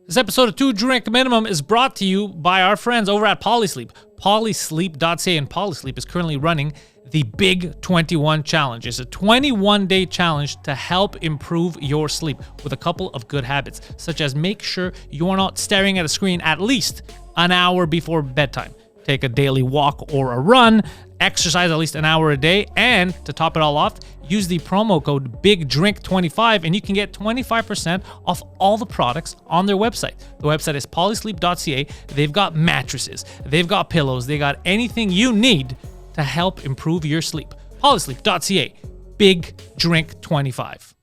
This episode of 2 Drink Minimum is brought to you by our friends over at Polysleep. Polysleep.ca, and Polysleep is currently running the Big 21 Challenge. It's a 21-day challenge to help improve your sleep with a couple of good habits, such as make sure you are not staring at a screen at least an hour before bedtime. Take a daily walk or a run, exercise at least an hour a day, and to top it all off, use the promo code BIGDRINK25 and you can get 25% off all the products on their website. The website is polysleep.ca. They've got mattresses, they've got pillows, they got anything you need to help improve your sleep. Polysleep.ca, BIGDRINK25.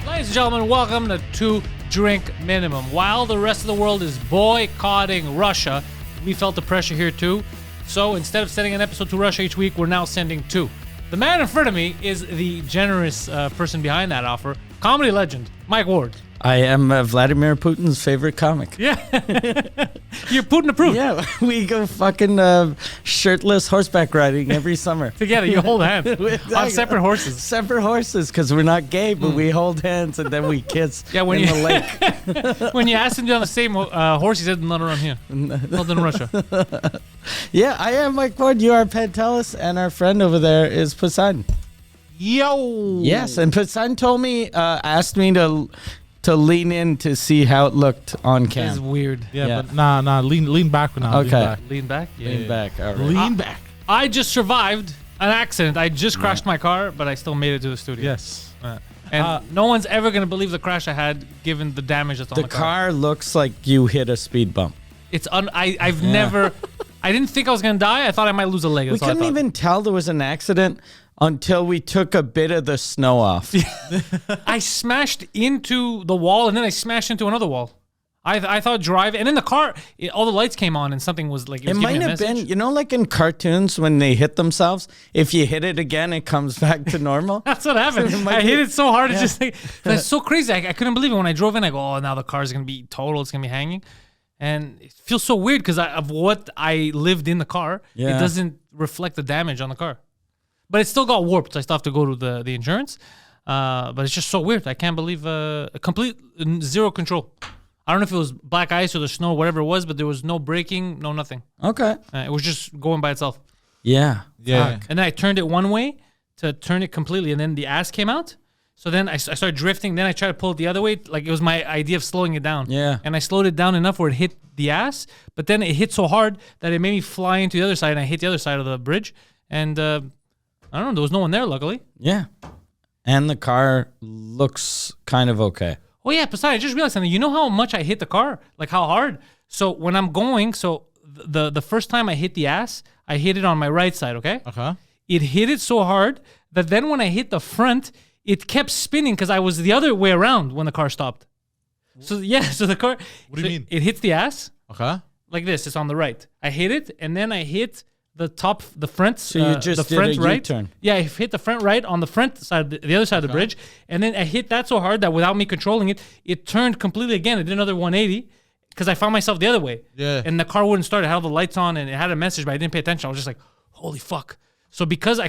Ladies and gentlemen, welcome to 2 Drink Minimum. While the rest of the world is boycotting Russia, we felt the pressure here too. So instead of sending an episode to Russia each week, we're now sending 2. The man in front of me is the generous person behind that offer, comedy legend, Mike Ward. I am Vladimir Putin's favorite comic. Yeah. You're Putin approved. Yeah, we go fucking shirtless horseback riding every summer. Together, you hold hands on separate horses. Separate horses, because we're not gay, but we hold hands and then we kiss in the lake. When you asked him to be on the same horse, he said, not around here. Not in Russia. Yeah, I am Mike Ward. You are Pantelis, and our friend over there is Poseidon. Yo. Yes, and Poseidon told me, asked me to lean in to see how it looked on cam. This is weird. Yeah, but nah, lean back now. Okay. Lean back? Yeah. Lean back. All right. Lean back. I just survived an accident. I just crashed my car, but I still made it to the studio. Yes. And no one's ever going to believe the crash I had, given the damage that's on the car. The car looks like you hit a speed bump. It's I've never... I didn't think I was going to die. I thought I might lose a leg. We couldn't even tell there was an accident until we took a bit of the snow off. I smashed into the wall, and then I smashed into another wall. I thought driving, and in the car, all the lights came on, and something was like, it might have been, you know, like in cartoons when they hit themselves, if you hit it again, it comes back to normal. That's what happened. I hit it so hard, it's so crazy. I couldn't believe it. When I drove in, I go, oh, now the car's going to be total, it's going to be hanging. And it feels so weird because of what I lived in the car. Yeah. It doesn't reflect the damage on the car. But it still got warped. So I still have to go to the insurance. But it's just so weird. I can't believe a complete zero control. I don't know if it was black ice or the snow, whatever it was, but there was no braking, no nothing. Okay. It was just going by itself. Yeah. And then I turned it one way to turn it completely, and then the ass came out. So then I started drifting. Then I tried to pull it the other way. Like, it was my idea of slowing it down. Yeah. And I slowed it down enough where it hit the ass, but then it hit so hard that it made me fly into the other side, and I hit the other side of the bridge. And I don't know, there was no one there, luckily. Yeah. And the car looks kind of okay. Oh, yeah, besides, I just realized something. You know how much I hit the car? Like, how hard? So when I'm going, the first time I hit the ass, I hit it on my right side, okay? Okay. It hit it so hard that then when I hit the front, it kept spinning because I was the other way around when the car stopped. So, so the car... What do you mean? It hits the ass. Okay. Like this. It's on the right. I hit it, and then I hit the front. So you just the front did a right. U-turn. Yeah, I hit the front right on the front side, the other side of the bridge, and then I hit that so hard that without me controlling it, it turned completely again. It did another 180 because I found myself the other way. Yeah. And the car wouldn't start. It had all the lights on, and it had a message, but I didn't pay attention. I was just like, holy fuck. So because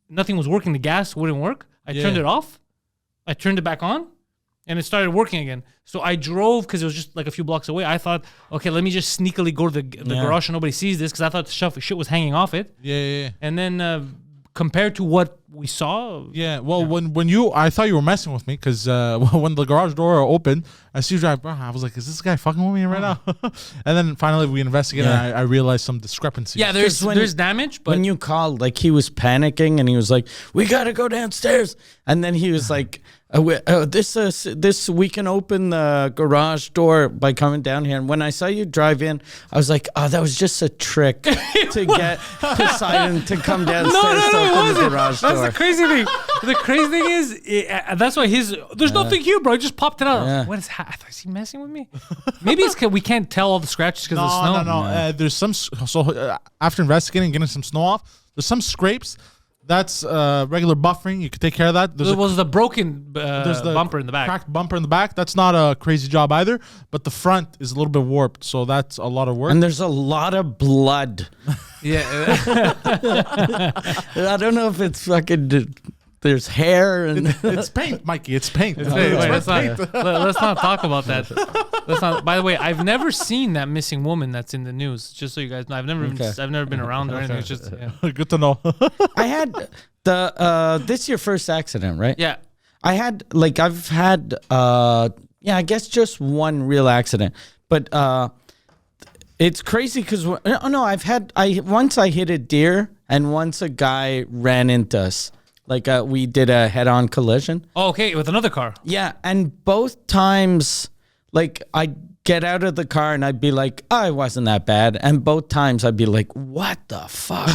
nothing was working, the gas wouldn't work, I turned it off. I turned it back on, and it started working again. So I drove because it was just like a few blocks away. I thought, okay, let me just sneakily go to the garage so nobody sees this because I thought the shit was hanging off it. Yeah. And then compared to what we saw. Yeah. Well, when I thought you were messing with me because when the garage door opened, I see you drive. Bro, I was like, is this guy fucking with me right now? And then finally we investigated. And I realized some discrepancies. Yeah, there's damage. But when you called, like, he was panicking and he was like, "We gotta go downstairs," and then he was like, this we can open the garage door by coming down here. And when I saw you drive in, I was like, oh, that was just a trick to get Poseidon to come downstairs to open the garage door. That's the crazy thing. The crazy thing is, that's why there's nothing here, bro. I just popped it out. Yeah. What is is he messing with me? Maybe it's because we can't tell all the scratches because of the snow. No. There's some, after investigating, getting some snow off, there's some scrapes That's regular buffering. You can take care of that. It was the broken there's the bumper in the back. cracked bumper in the back. That's not a crazy job either. But the front is a little bit warped, so that's a lot of work. And there's a lot of blood. Yeah. I don't know if it's fucking. There's hair and It's paint, Mikey. It's paint. Wait, let's not talk about that. Let's not. By the way, I've never seen that missing woman that's in the news. Just so you guys know, I've never been around or anything. It's just Good to know. I had this is your first accident, right? yeah. I've had I guess just one real accident, but it's crazy because once I hit a deer and once a guy ran into us. We did a head-on collision. Oh, okay, with another car. Yeah, and both times, I'd get out of the car and I'd be like, oh, it wasn't that bad. And both times I'd be like, what the fuck?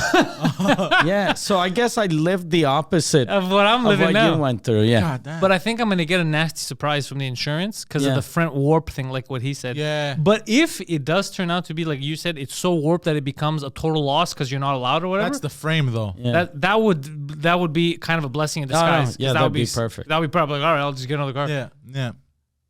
Yeah, so I guess I lived the opposite Of what I'm living what now. you went through, yeah. God damn. But I think I'm gonna get a nasty surprise from the insurance because of Yeah. the front warp thing, like what he said. Yeah. But if it does turn out to be like you said, it's so warped that it becomes a total loss because you're not allowed or whatever. That's the frame, though. Yeah. That would be kind of a blessing in disguise. 'cause yeah, that that'd would be perfect. That would be probably like, all right, I'll just get another car. Yeah. Yeah.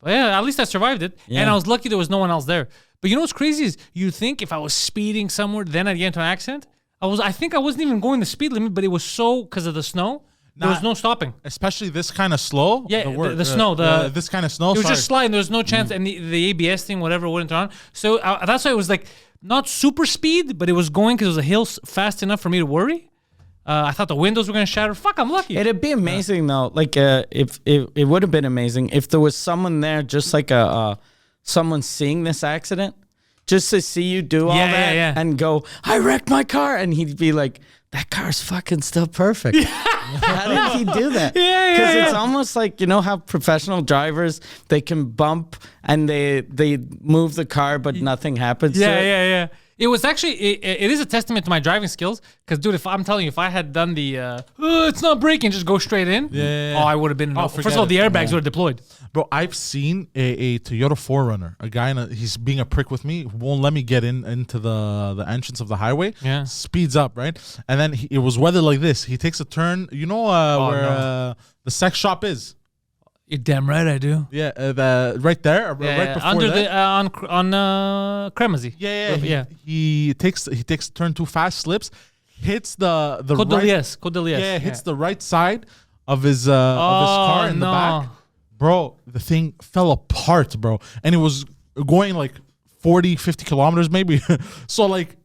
But yeah, at least I survived it. Yeah. And I was lucky there was no one else there. But you know what's crazy is you think if I was speeding somewhere, then I'd get into an accident. I think I wasn't even going the speed limit, but it was so because of the snow. There was no stopping. Especially this kind of slow. Yeah, the snow, this kind of snow. It was sorry. just sliding. There was no chance, and the ABS thing, whatever, wouldn't turn on. So that's why it was like not super speed, but it was going because it was a hill fast enough for me to worry. I thought the windows were gonna shatter. Fuck, I'm lucky. It'd be amazing though. If it would have been amazing if there was someone there, just like someone seeing this accident, just to see you do all that and go, I wrecked my car, and he'd be like, that car's fucking still perfect. How did he do that? Because it's almost like, you know how professional drivers, they can bump and they move the car, but nothing happens. Yeah. It was actually, it is a testament to my driving skills. Because, dude, if I'm telling you, if I had done the, it's not braking, just go straight in. Yeah. Oh, I would have been. First of all, the airbags would have deployed. Bro, I've seen a Toyota 4Runner. A guy, he's being a prick with me, won't let me get into the entrance of the highway. Yeah. Speeds up, right? And then it was weather like this. He takes a turn. You know where the sex shop is? You're damn right I do. Yeah, right there, right before under that. on Kremazy. Yeah. He takes a turn too fast, slips, hits the Code d'Elias. Yeah, hits the right side of his car in the back. Bro, the thing fell apart, bro. And it was going like 40, 50 kilometers maybe. So like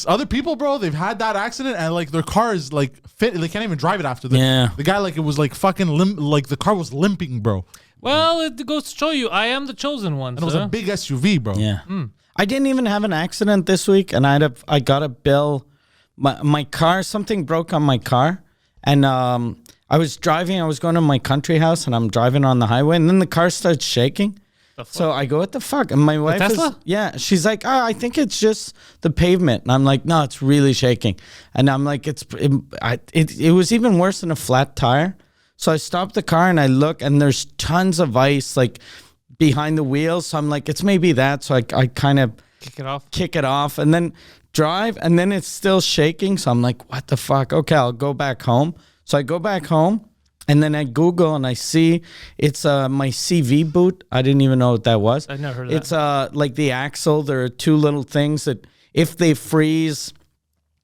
other people, bro, they've had that accident and like their car is like fit. They can't even drive it after. The guy, like, it was like fucking like the car was limping, bro. Well, it goes to show you, I am the chosen one. And it was a big SUV, bro. Yeah. I didn't even have an accident this week, and I got a bill. My car, something broke on my car, and I was driving. I was going to my country house, and I'm driving on the highway, and then the car starts shaking. So I go, what the fuck? And my wife Tesla? She's like, I think it's just the pavement. And I'm like, no, it's really shaking. And I'm like, it was even worse than a flat tire. So I stopped the car and I look, and there's tons of ice like behind the wheels. So I'm like, it's maybe that. So I kind of kick it off and then drive, and then it's still shaking. So I'm like, what the fuck? Okay, I'll go back home. So I go back home. And then I Google and I see it's my CV boot. I didn't even know what that was. I've never heard of that. It's like the axle. There are two little things that if they freeze,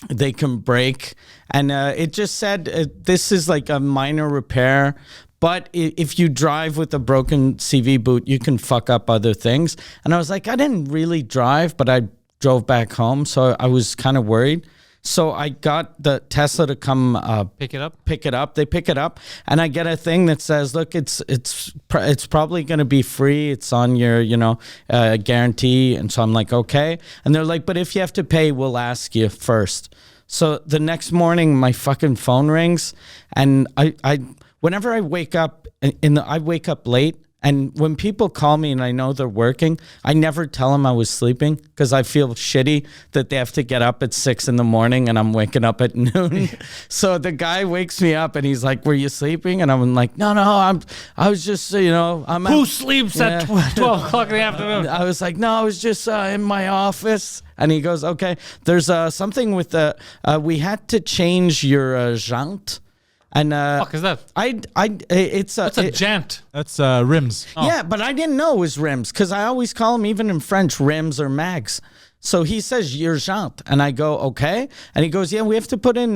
they can break. And it just said this is like a minor repair. But if you drive with a broken CV boot, you can fuck up other things. And I was like, I didn't really drive, but I drove back home. So I was kind of worried. So I got the Tesla to come pick it up. They pick it up, and I get a thing that says, "Look, it's probably going to be free. It's on your guarantee." And so I'm like, "Okay." And they're like, "But if you have to pay, we'll ask you first." So the next morning, my fucking phone rings, and I whenever I wake up I wake up late, And when people call me and I know they're working, I never tell them I was sleeping because I feel shitty that they have to get up at 6 a.m. and I'm waking up at noon. So the guy wakes me up and he's like, "Were you sleeping?" And I'm like, "No, I was just, Who sleeps at 12 o'clock in the afternoon?" I was like, "No, I was just in my office." And he goes, "Okay, there's something with we had to change your jante." And fuck is that? It's a jant. That's rims. Yeah, but I didn't know it was rims because I always call them, even in French, rims or mags. So he says your jante, and I go okay, and he goes, "Yeah, we have to put in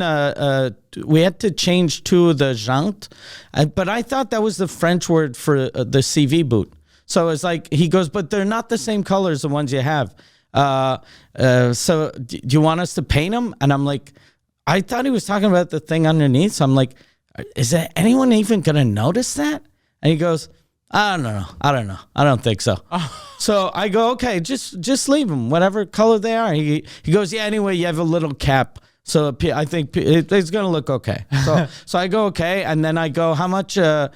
we had to change to the jante," but I thought that was the French word for the CV boot. So it's like he goes, "But they're not the same color as the ones you have. So do you want us to paint them?" And I'm like, I thought he was talking about the thing underneath. So I'm like, is there anyone even going to notice that? And he goes, I don't know. I don't think so. So I go, okay, just leave them, whatever color they are. He goes, yeah, anyway, you have a little cap. So I think it's going to look okay. So I go, okay. And then I go, how much is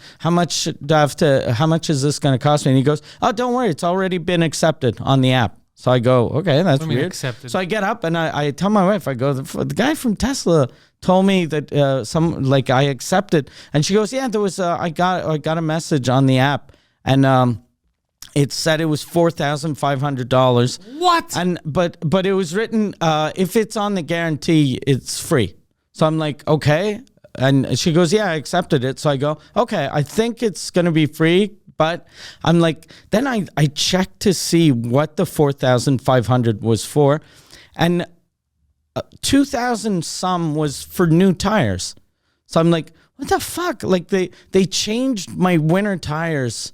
this going to cost me? And he goes, oh, don't worry. It's already been accepted on the app. So I go, okay, that's weird. Accepted? So I get up and I tell my wife, I go, the guy from Tesla told me that I accepted, and she goes, yeah, there was I got a message on the app, and it said it was $4,500. What? And but it was written if it's on the guarantee, it's free. So I'm like, okay, and she goes, yeah, I accepted it. So I go, okay, I think it's gonna be free. But I'm like, then I checked to see what the 4,500 was for, and 2,000 some was for new tires. So I'm like, what the fuck? Like they changed my winter tires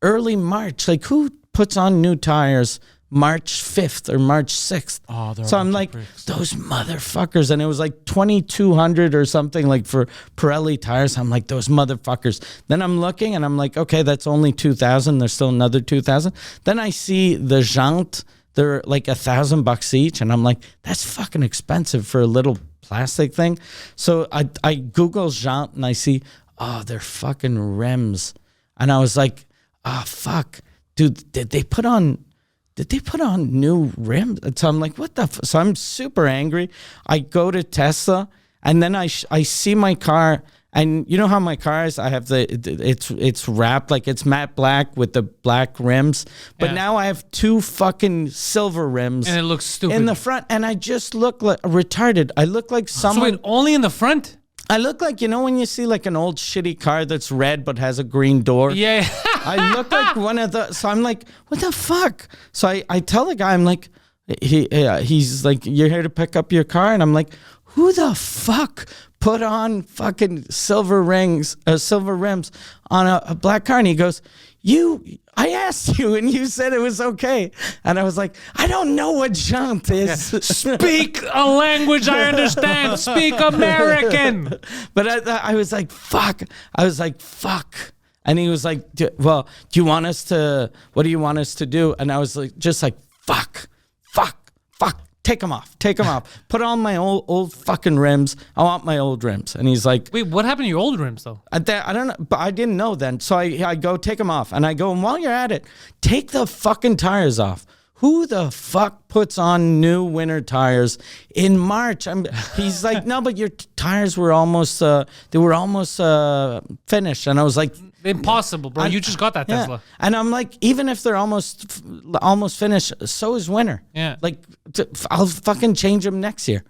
early March. Like who puts on new tires March 5th or March 6th? Oh, so I'm like, those motherfuckers. And it was like 2,200 or something like for Pirelli tires. I'm like, those motherfuckers. Then I'm looking and I'm like, okay, that's only 2,000. There's still another 2,000. Then I see the jante. They're like $1,000 each. And I'm like, that's fucking expensive for a little plastic thing. So I Google jante and I see, oh, they're fucking rims. And I was like, oh, fuck. Dude, did they put on new rims? So I'm like, what the so I'm super angry. I go to Tesla and then I see my car, and you know how my car is? I have it's wrapped, like it's matte black with the black rims. But now I have two fucking silver rims. And it looks stupid. In the front, and I just look like retarded. I look like someone. So wait, only in the front? I look like, you know when you see like an old shitty car that's red but has a green door? Yeah. I look like one of the, so I'm like, what the fuck? So I tell the guy, I'm like, he's like, you're here to pick up your car? And I'm like, who the fuck put on fucking silver rims on a black car? And he goes, I asked you and you said it was okay. And I was like, I don't know what jante is. Speak a language I understand. Speak American. But I was like, fuck. And he was like, well, do you want us to, what do you want us to do? And I was like, just like, fuck. Take them off. Put on my old fucking rims. I want my old rims. And he's like, wait, what happened to your old rims though? I don't know, but I didn't know then. So I go, take them off. And I go, and while you're at it, take the fucking tires off. Who the fuck puts on new winter tires in March? He's like, no, but your tires were almost, finished. And I was like, impossible, bro. You just got that Tesla. And I'm like, even if they're almost finished, so is winter. Yeah. Like, I'll fucking change them next year.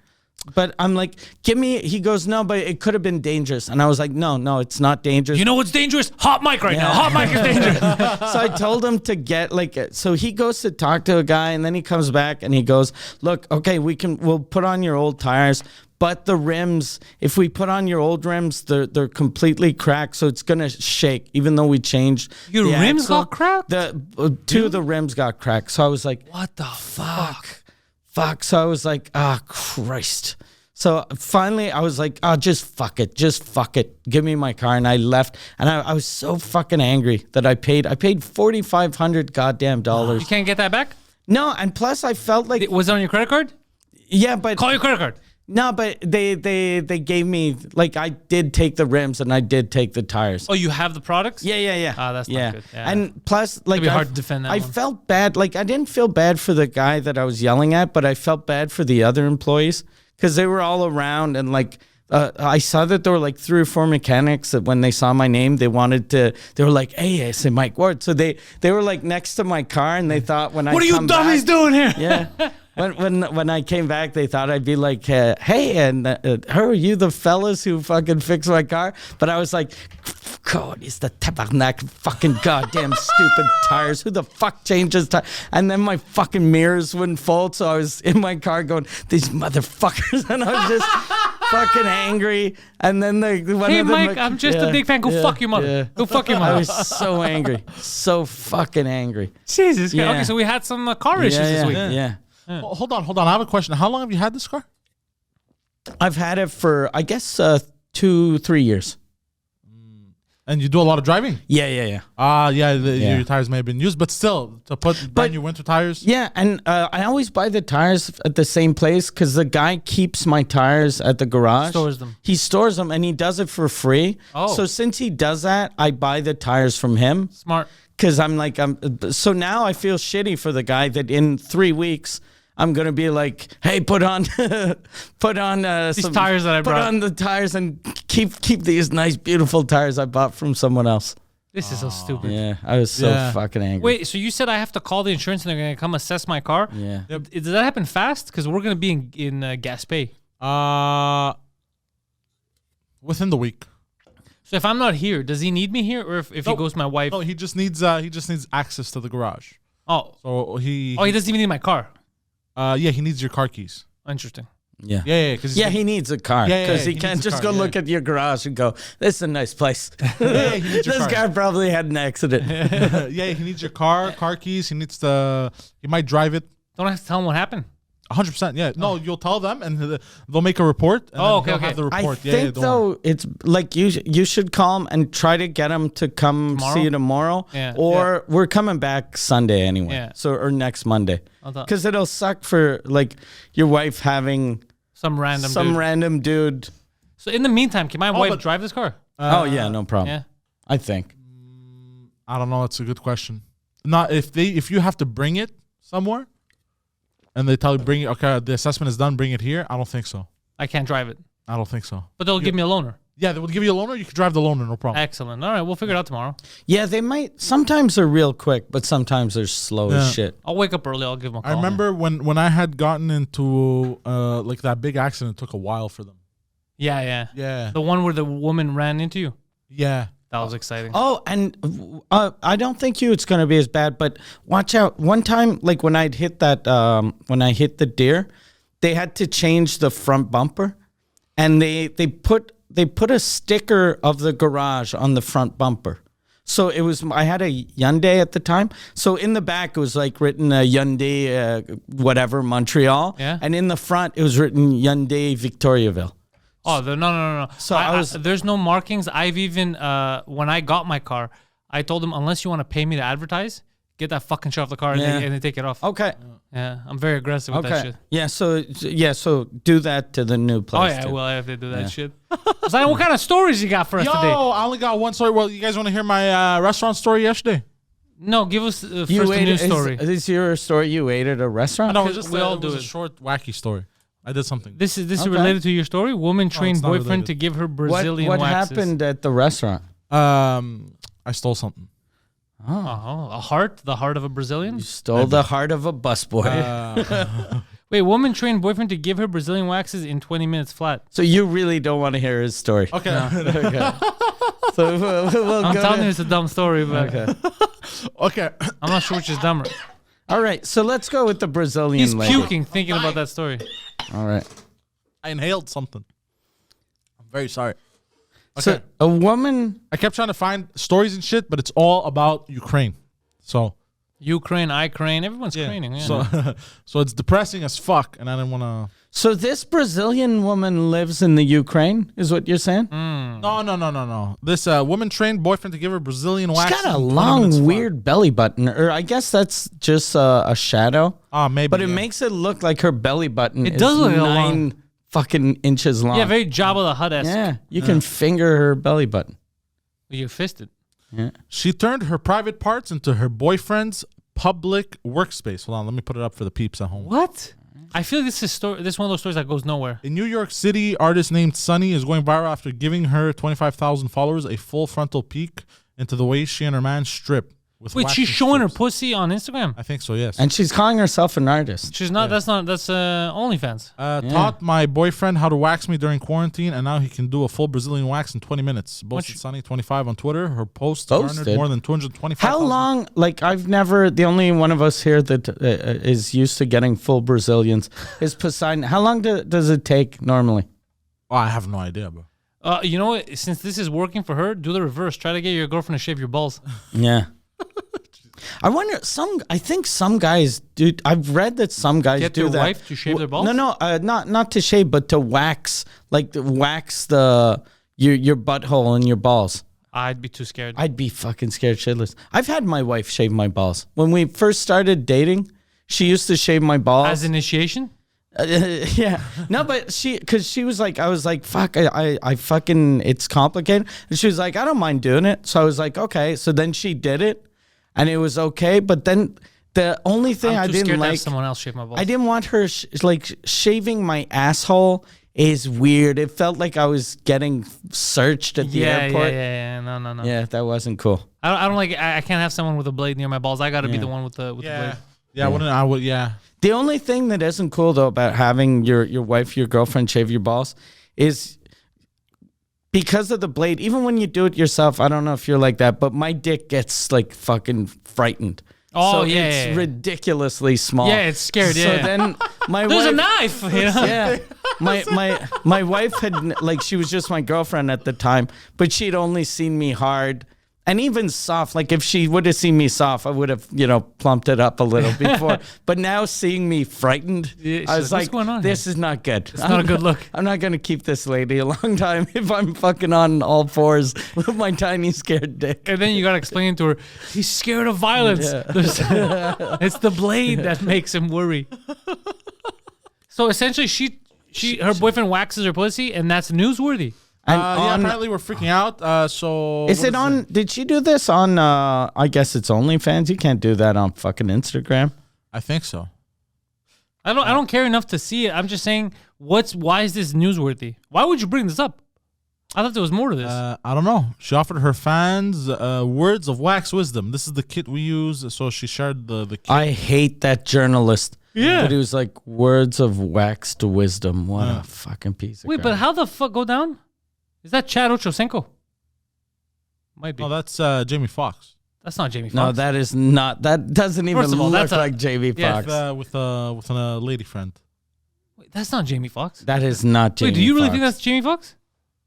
But I'm like, he goes, no, but it could have been dangerous. And I was like, no, it's not dangerous. You know what's dangerous? Hot mic right now. Hot mic is dangerous. So I told him to get so he goes to talk to a guy and then he comes back and he goes, look, okay, we'll put on your old tires, but the rims, if we put on your old rims, they're completely cracked. So it's going to shake, even though we changed. Your rims got cracked? Two of the rims got cracked. So I was like, what the fuck? So I was like, Christ. So finally I was like, just fuck it. Give me my car. And I left. And I was so fucking angry that I paid $4,500 goddamn dollars. You can't get that back? No. And plus I felt like. Was it on your credit card? Yeah, but. Call your credit card. No, but they gave me, like, I did take the rims and I did take the tires. Oh, you have the products? Yeah. Ah, that's not good. Yeah. And plus, like, be hard to defend that I one. felt bad. Like, I didn't feel bad for the guy that I was yelling at, but I felt bad for the other employees because they were all around and, like, I saw that there were like 3 or 4 mechanics that when they saw my name, they were like, hey, I say Mike Ward. So they were like next to my car and they thought when I What are you dummies doing here? Yeah. When I came back, they thought I'd be like, hey, and how are you the fellas who fucking fixed my car? But I was like, God, it's the tabernacle fucking goddamn stupid tires. Who the fuck changes tires? And then my fucking mirrors wouldn't fold, so I was in my car going, these motherfuckers. And I was just fucking angry. And then Hey, Mike, I'm just a big fan. Go fuck your mother. Yeah. Go fuck your I mother. was so angry. So fucking angry. Jesus. Yeah. Okay, so we had some car issues this week. Yeah. Hold on. I have a question. How long have you had this car? I've had it for, I guess, 2-3 years. And you do a lot of driving? Yeah. Your tires may have been used, but still, to put brand new winter tires? Yeah, and I always buy the tires at the same place because the guy keeps my tires at the garage. Stores them. He stores them, and he does it for free. Oh. So since he does that, I buy the tires from him. Smart. Because so now I feel shitty for the guy that in 3 weeks I'm gonna be like, hey, put on These tires that I brought. Put on the tires and keep these nice, beautiful tires I bought from someone else. This is so stupid. Yeah, I was so fucking angry. Wait, so you said I have to call the insurance and they're going to come assess my car? Yeah. Does that happen fast? Because we're going to be in Gaspé. Within the week. So if I'm not here, does he need me here, or if he goes with my wife? No, he just needs access to the garage. Oh, So he doesn't even need my car. he needs your car keys. Interesting. Yeah. He needs a car because he can't just go look at your garage and go, "This is a nice place." he needs your This guy probably had an accident. he needs your car keys. He might drive it. Don't I have to tell him what happened? 100%. Yeah. No, you'll tell them and they'll make a report. And okay. Have the I report. think though it's like you should call him and try to get him to come Tomorrow? see you tomorrow. Yeah. Or we're coming back Sunday anyway. Yeah. So or next Monday. I'll tell- Because it'll suck for like your wife having Some random dude. random dude. So in the meantime, can my wife but- drive this car? Oh yeah, no problem. Yeah. I think. I don't know. That's a good question. Not if you have to bring it somewhere and they tell you bring it. Okay, the assessment is done. Bring it here. I don't think so. I can't drive it. I don't think so. But they'll give me a loaner. Yeah, they will give you a loaner. You can drive the loaner. No problem. Excellent. All right, we'll figure it out tomorrow. Yeah, they might. Sometimes they're real quick, but sometimes they're slow Yeah. as shit. I'll wake up early. I'll give them a call. I remember when I had gotten into like that big accident. It took a while for them. Yeah. Yeah. The one where the woman ran into you. Yeah. That was exciting. Oh, and I don't think it's going to be as bad, but watch out. One time, like when I'd hit that, when I hit the deer, they had to change the front bumper, and they put a sticker of the garage on the front bumper. So it was, I had a Hyundai at the time. So in the back, it was like written Hyundai, whatever, Montreal. Yeah. And in the front, it was written Hyundai Victoriaville. Oh, no. So there's no markings. I've even, when I got my car, I told them, unless you want to pay me to advertise, get that fucking shit off the car Yeah. and they take it off. Okay. Yeah, I'm very aggressive with that Okay. shit. Yeah. So do that to the new place. Oh, yeah, too. well, I have to do that shit. Zion, what kind of stories you got for us Yo, today? I only got one story. Well, you guys want to hear my restaurant story yesterday? No, give us first You a ate news story. Is your story you ate at a restaurant? No, it was just we all it was do a it. short, wacky story. I did something. This is Okay. related to your story? Woman trained not boyfriend related. to give her What Brazilian waxes. happened at the restaurant? I stole something. Oh, a heart? The heart of a Brazilian? You stole the heart of a busboy. Wait, woman trained boyfriend to give her Brazilian waxes in 20 minutes flat. So you really don't want to hear his story. Okay. Okay. So we'll I'm go telling to- you it's a dumb story, but Okay. Okay. I'm not sure which is dumber. All right. So let's go with the Brazilian He's lady. puking thinking about that story. All right. I inhaled something. I'm very sorry. So Okay. a woman. I kept trying to find stories and shit, but it's all about Ukraine. So Ukraine, everyone's craning. Yeah. So so it's depressing as fuck, and I didn't want to. So this Brazilian woman lives in the Ukraine, is what you're saying? No. This woman trained boyfriend to give her Brazilian wax. She's got a long, weird belly button, or I guess that's just a shadow. Maybe. But it makes it look like her belly button It is does look like a 9 fucking inches long. Yeah, very Jabba the Hutt-esque. Yeah, you can finger her belly button. You fisted. Yeah. She turned her private parts into her boyfriend's public workspace. Hold on, let me put it up for the peeps at home. What? I feel like this is one of those stories that goes nowhere. In New York City, artist named Sunny is going viral after giving her 25,000 followers a full frontal peek into the way she and her man strip. Wait, she's showing her pussy on Instagram? I think so, yes. And she's calling herself an artist. She's not. That's OnlyFans. Taught my boyfriend how to wax me during quarantine, and now he can do a full Brazilian wax in 20 minutes. Boasted Sunny 25 on Twitter. Her post garnered more than 225,000. How long? Like, I've never, the only one of us here that is used to getting full Brazilians is Poseidon. How long does it take normally? Oh, I have no idea, bro. You know what? Since this is working for her, do the reverse. Try to get your girlfriend to shave your balls. Yeah. I wonder, I think some guys do. I've read that some guys Get do their that. wife to shave their balls? No, not to shave, but to wax, like wax your butthole and your balls. I'd be too scared. I'd be fucking scared shitless. I've had my wife shave my balls. When we first started dating, she used to shave my balls. As initiation? Yeah. No, but because she was like, I was like, fuck, I fucking, it's complicated. And she was like, I don't mind doing it. So I was like, okay. So then she did it. And it was okay, but then the only thing I didn't to like, have someone else shave my balls. I didn't want her shaving my asshole is weird. It felt like I was getting searched at the airport. Yeah. No. Yeah, that wasn't cool. I don't like. I can't have someone with a blade near my balls. I got to be the one with the blade. Yeah, I would. Yeah. The only thing that isn't cool though about having your wife, your girlfriend shave your balls is because of the blade. Even when you do it yourself, I don't know if you're like that, but my dick gets like fucking frightened. Oh, so yeah. It's ridiculously small. Yeah, it's scared. So then my There's wife, a knife. You know? Yeah. My wife had, like, she was just my girlfriend at the time, but she'd only seen me hard and even soft. Like, if she would have seen me soft, I would have, plumped it up a little before. But now seeing me frightened, I was like, this is not good. It's not a good look. I'm not going to keep this lady a long time if I'm fucking on all fours with my tiny scared dick. And then you got to explain to her, he's scared of violence. Yeah. It's the blade that makes him worry. So essentially, her boyfriend waxes her pussy, and that's newsworthy. And apparently we're freaking out. So is it on? Did she do this on? I guess it's OnlyFans. You can't do that on fucking Instagram. I think so. I don't care enough to see it. I'm just saying, why is this newsworthy? Why would you bring this up? I thought there was more to this. I don't know. She offered her fans words of wax wisdom. This is the kit we use. So she shared the kit. I hate that journalist. Yeah. But he was like, words of waxed wisdom. What a fucking piece of crap. But how the fuck go down? Is that Chad Ochocinco? Might be. No, that's Jamie Foxx. That's not Jamie Foxx. No, that is not. That doesn't even look like Jamie Foxx. With a lady friend. Wait, that's not Jamie Foxx. That is not Jamie Foxx. Wait, do you really think that's Jamie Foxx?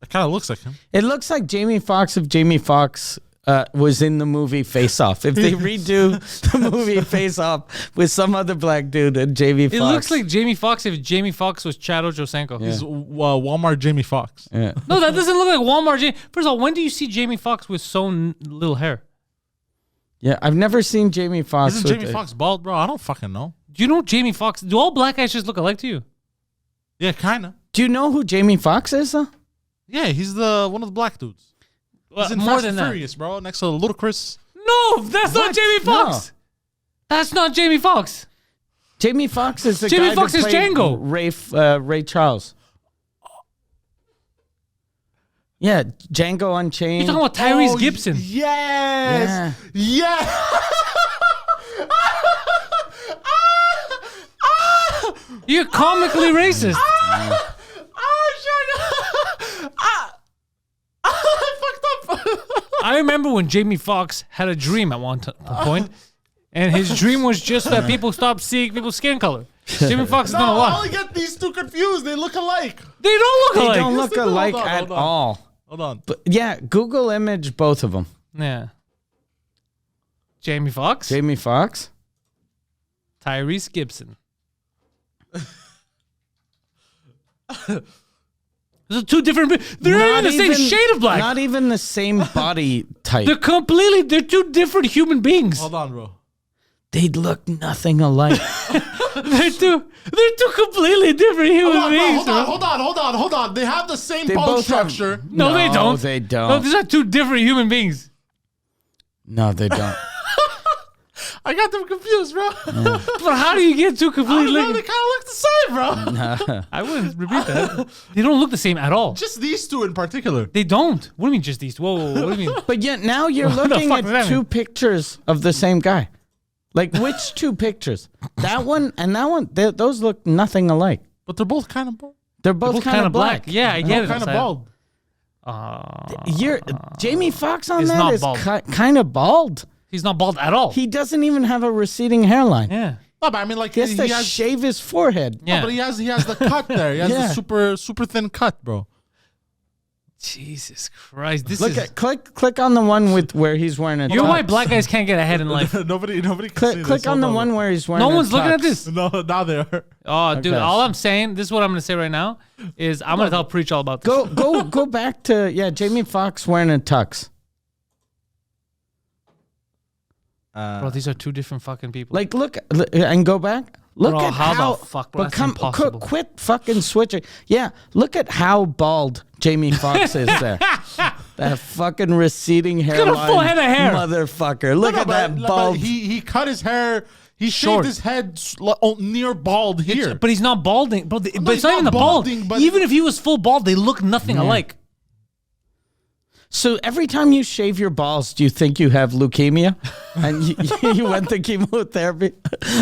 It kind of looks like him. It looks like Jamie Foxx if Jamie Foxx was in the movie Face Off. If they redo the movie Face Off with some other black dude and Jamie Foxx. It looks like Jamie Foxx if Jamie Foxx was Chad Ochocinco. He's Walmart Jamie Foxx. Yeah. No, that doesn't look like Walmart Jamie. First of all, when do you see Jamie Foxx with so little hair? Yeah, I've never seen Jamie Foxx. Isn't Jamie Foxx bald, bro? I don't fucking know. Do you know Jamie Foxx? Do all black guys just look alike to you? Yeah, kind of. Do you know who Jamie Foxx is, though? Yeah, he's one of the black dudes. He's in more Fast than and Furious, bro, next to Ludacris. No, that's not Jamie Foxx. No. That's not Jamie Foxx. Jamie Foxx is the Jamie guy Foxx that is played Django. Ray Charles. Yeah, Django Unchained. You're talking about Tyrese Gibson. Yes. Yeah. You're comically racist. I remember when Jamie Foxx had a dream at one point, and his dream was just that people stop seeing people's skin color. Jamie Foxx has done a I lot. only get these two confused. They look alike. They don't look alike. They don't look alike Hold on, at hold on. all. Hold on. But yeah, Google image both of them. Yeah. Jamie Foxx, Jamie Foxx. Tyrese Gibson. Those are two different. They're not even the same shade of black. Not even the same body type. They're two different human beings. Hold on, bro. They'd look nothing alike. They're two completely different human beings. Hold on. They have the same bone structure. No, they don't. They don't. No, these are two different human beings. No, they don't. I got them confused, bro. But how do you get two completely? They kind of look the same, bro. I wouldn't repeat that. They don't look the same at all. Just these two in particular. They don't. What do you mean just these? Whoa. What do you mean? But yet now you're looking fuck does that at two mean? pictures of the same guy. Like which two pictures? That one and that one. Those look nothing alike. But they're both kind of bald. They're both kind of black. Yeah, I get it. Kind of bald. Jamie Foxx on Is that not is bald. kind of bald. He's not bald at all. He doesn't even have a receding hairline. Yeah. No, but I mean, like He has to shave his forehead. Yeah. No, but he has the cut there. He has Yeah. the super thin cut, bro. Jesus Christ. This Look is. at click on the one with where he's wearing a. You're tux. why black guys can't get ahead in life. nobody can see this. Click on the one where he's wearing. No a one's looking at tux. this. No, now they are. Oh, dude. Okay. All I'm saying, this is what I'm going to say right now, is I'm going to tell Preach all about this. Go back to Jamie Foxx wearing a tux. Bro, these are two different fucking people. Like look and go back. Look Bro, at how how. the fuck, bro? That's impossible. Quit fucking switching. Yeah, look at how bald Jamie Foxx is there. That fucking receding hairline. got a full head of hair. Motherfucker. Look at that bald. He cut his hair. He Short. shaved his head near bald here. But he's not balding. Bro, but it's he's not even not the bald. balding, but- Even if he was full bald, they look nothing alike. So every time you shave your balls, do you think you have leukemia? And you went to chemotherapy?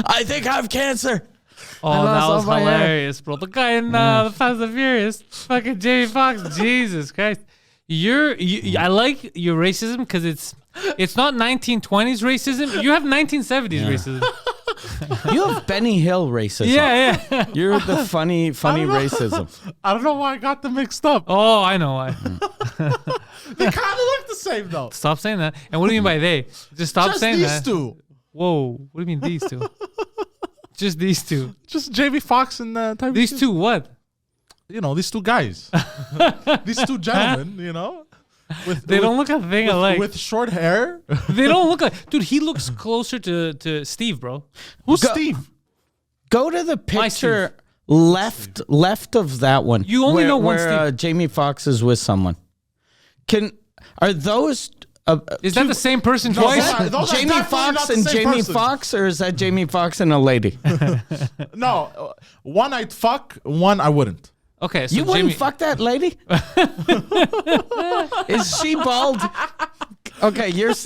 I think I have cancer. Oh, I that lost was all my hair. hilarious, bro. The guy in the Fast and Furious, fucking Jamie Foxx. Jesus Christ, I like your racism because it's not 1920s racism. You have 1970s racism. You have Benny Hill racism. Yeah. You're the funny racism. I don't know why I got them mixed up. Oh, I know why. They kind of look the same though. Stop saying that. And what do you mean by they? Just stop Just saying these that. two. Whoa, what do you mean these two? Just these two. Just Jamie Foxx and Tyrese. These two what? You know, these two guys. These two gentlemen. You know, They don't look a thing alike. with short hair. They don't look like. Dude, he looks closer to Steve, bro. Who's Steve? Go to the picture left of that one. You only know one where Steve. Jamie Foxx is with someone. Are those? Is that the same person twice? those are Jamie definitely Foxx not the and same Jamie person. Foxx, or is that Jamie Foxx and a lady? No, one I'd fuck, one I wouldn't. Okay, so You wouldn't Jamie, fuck that lady? Is she bald? Okay, is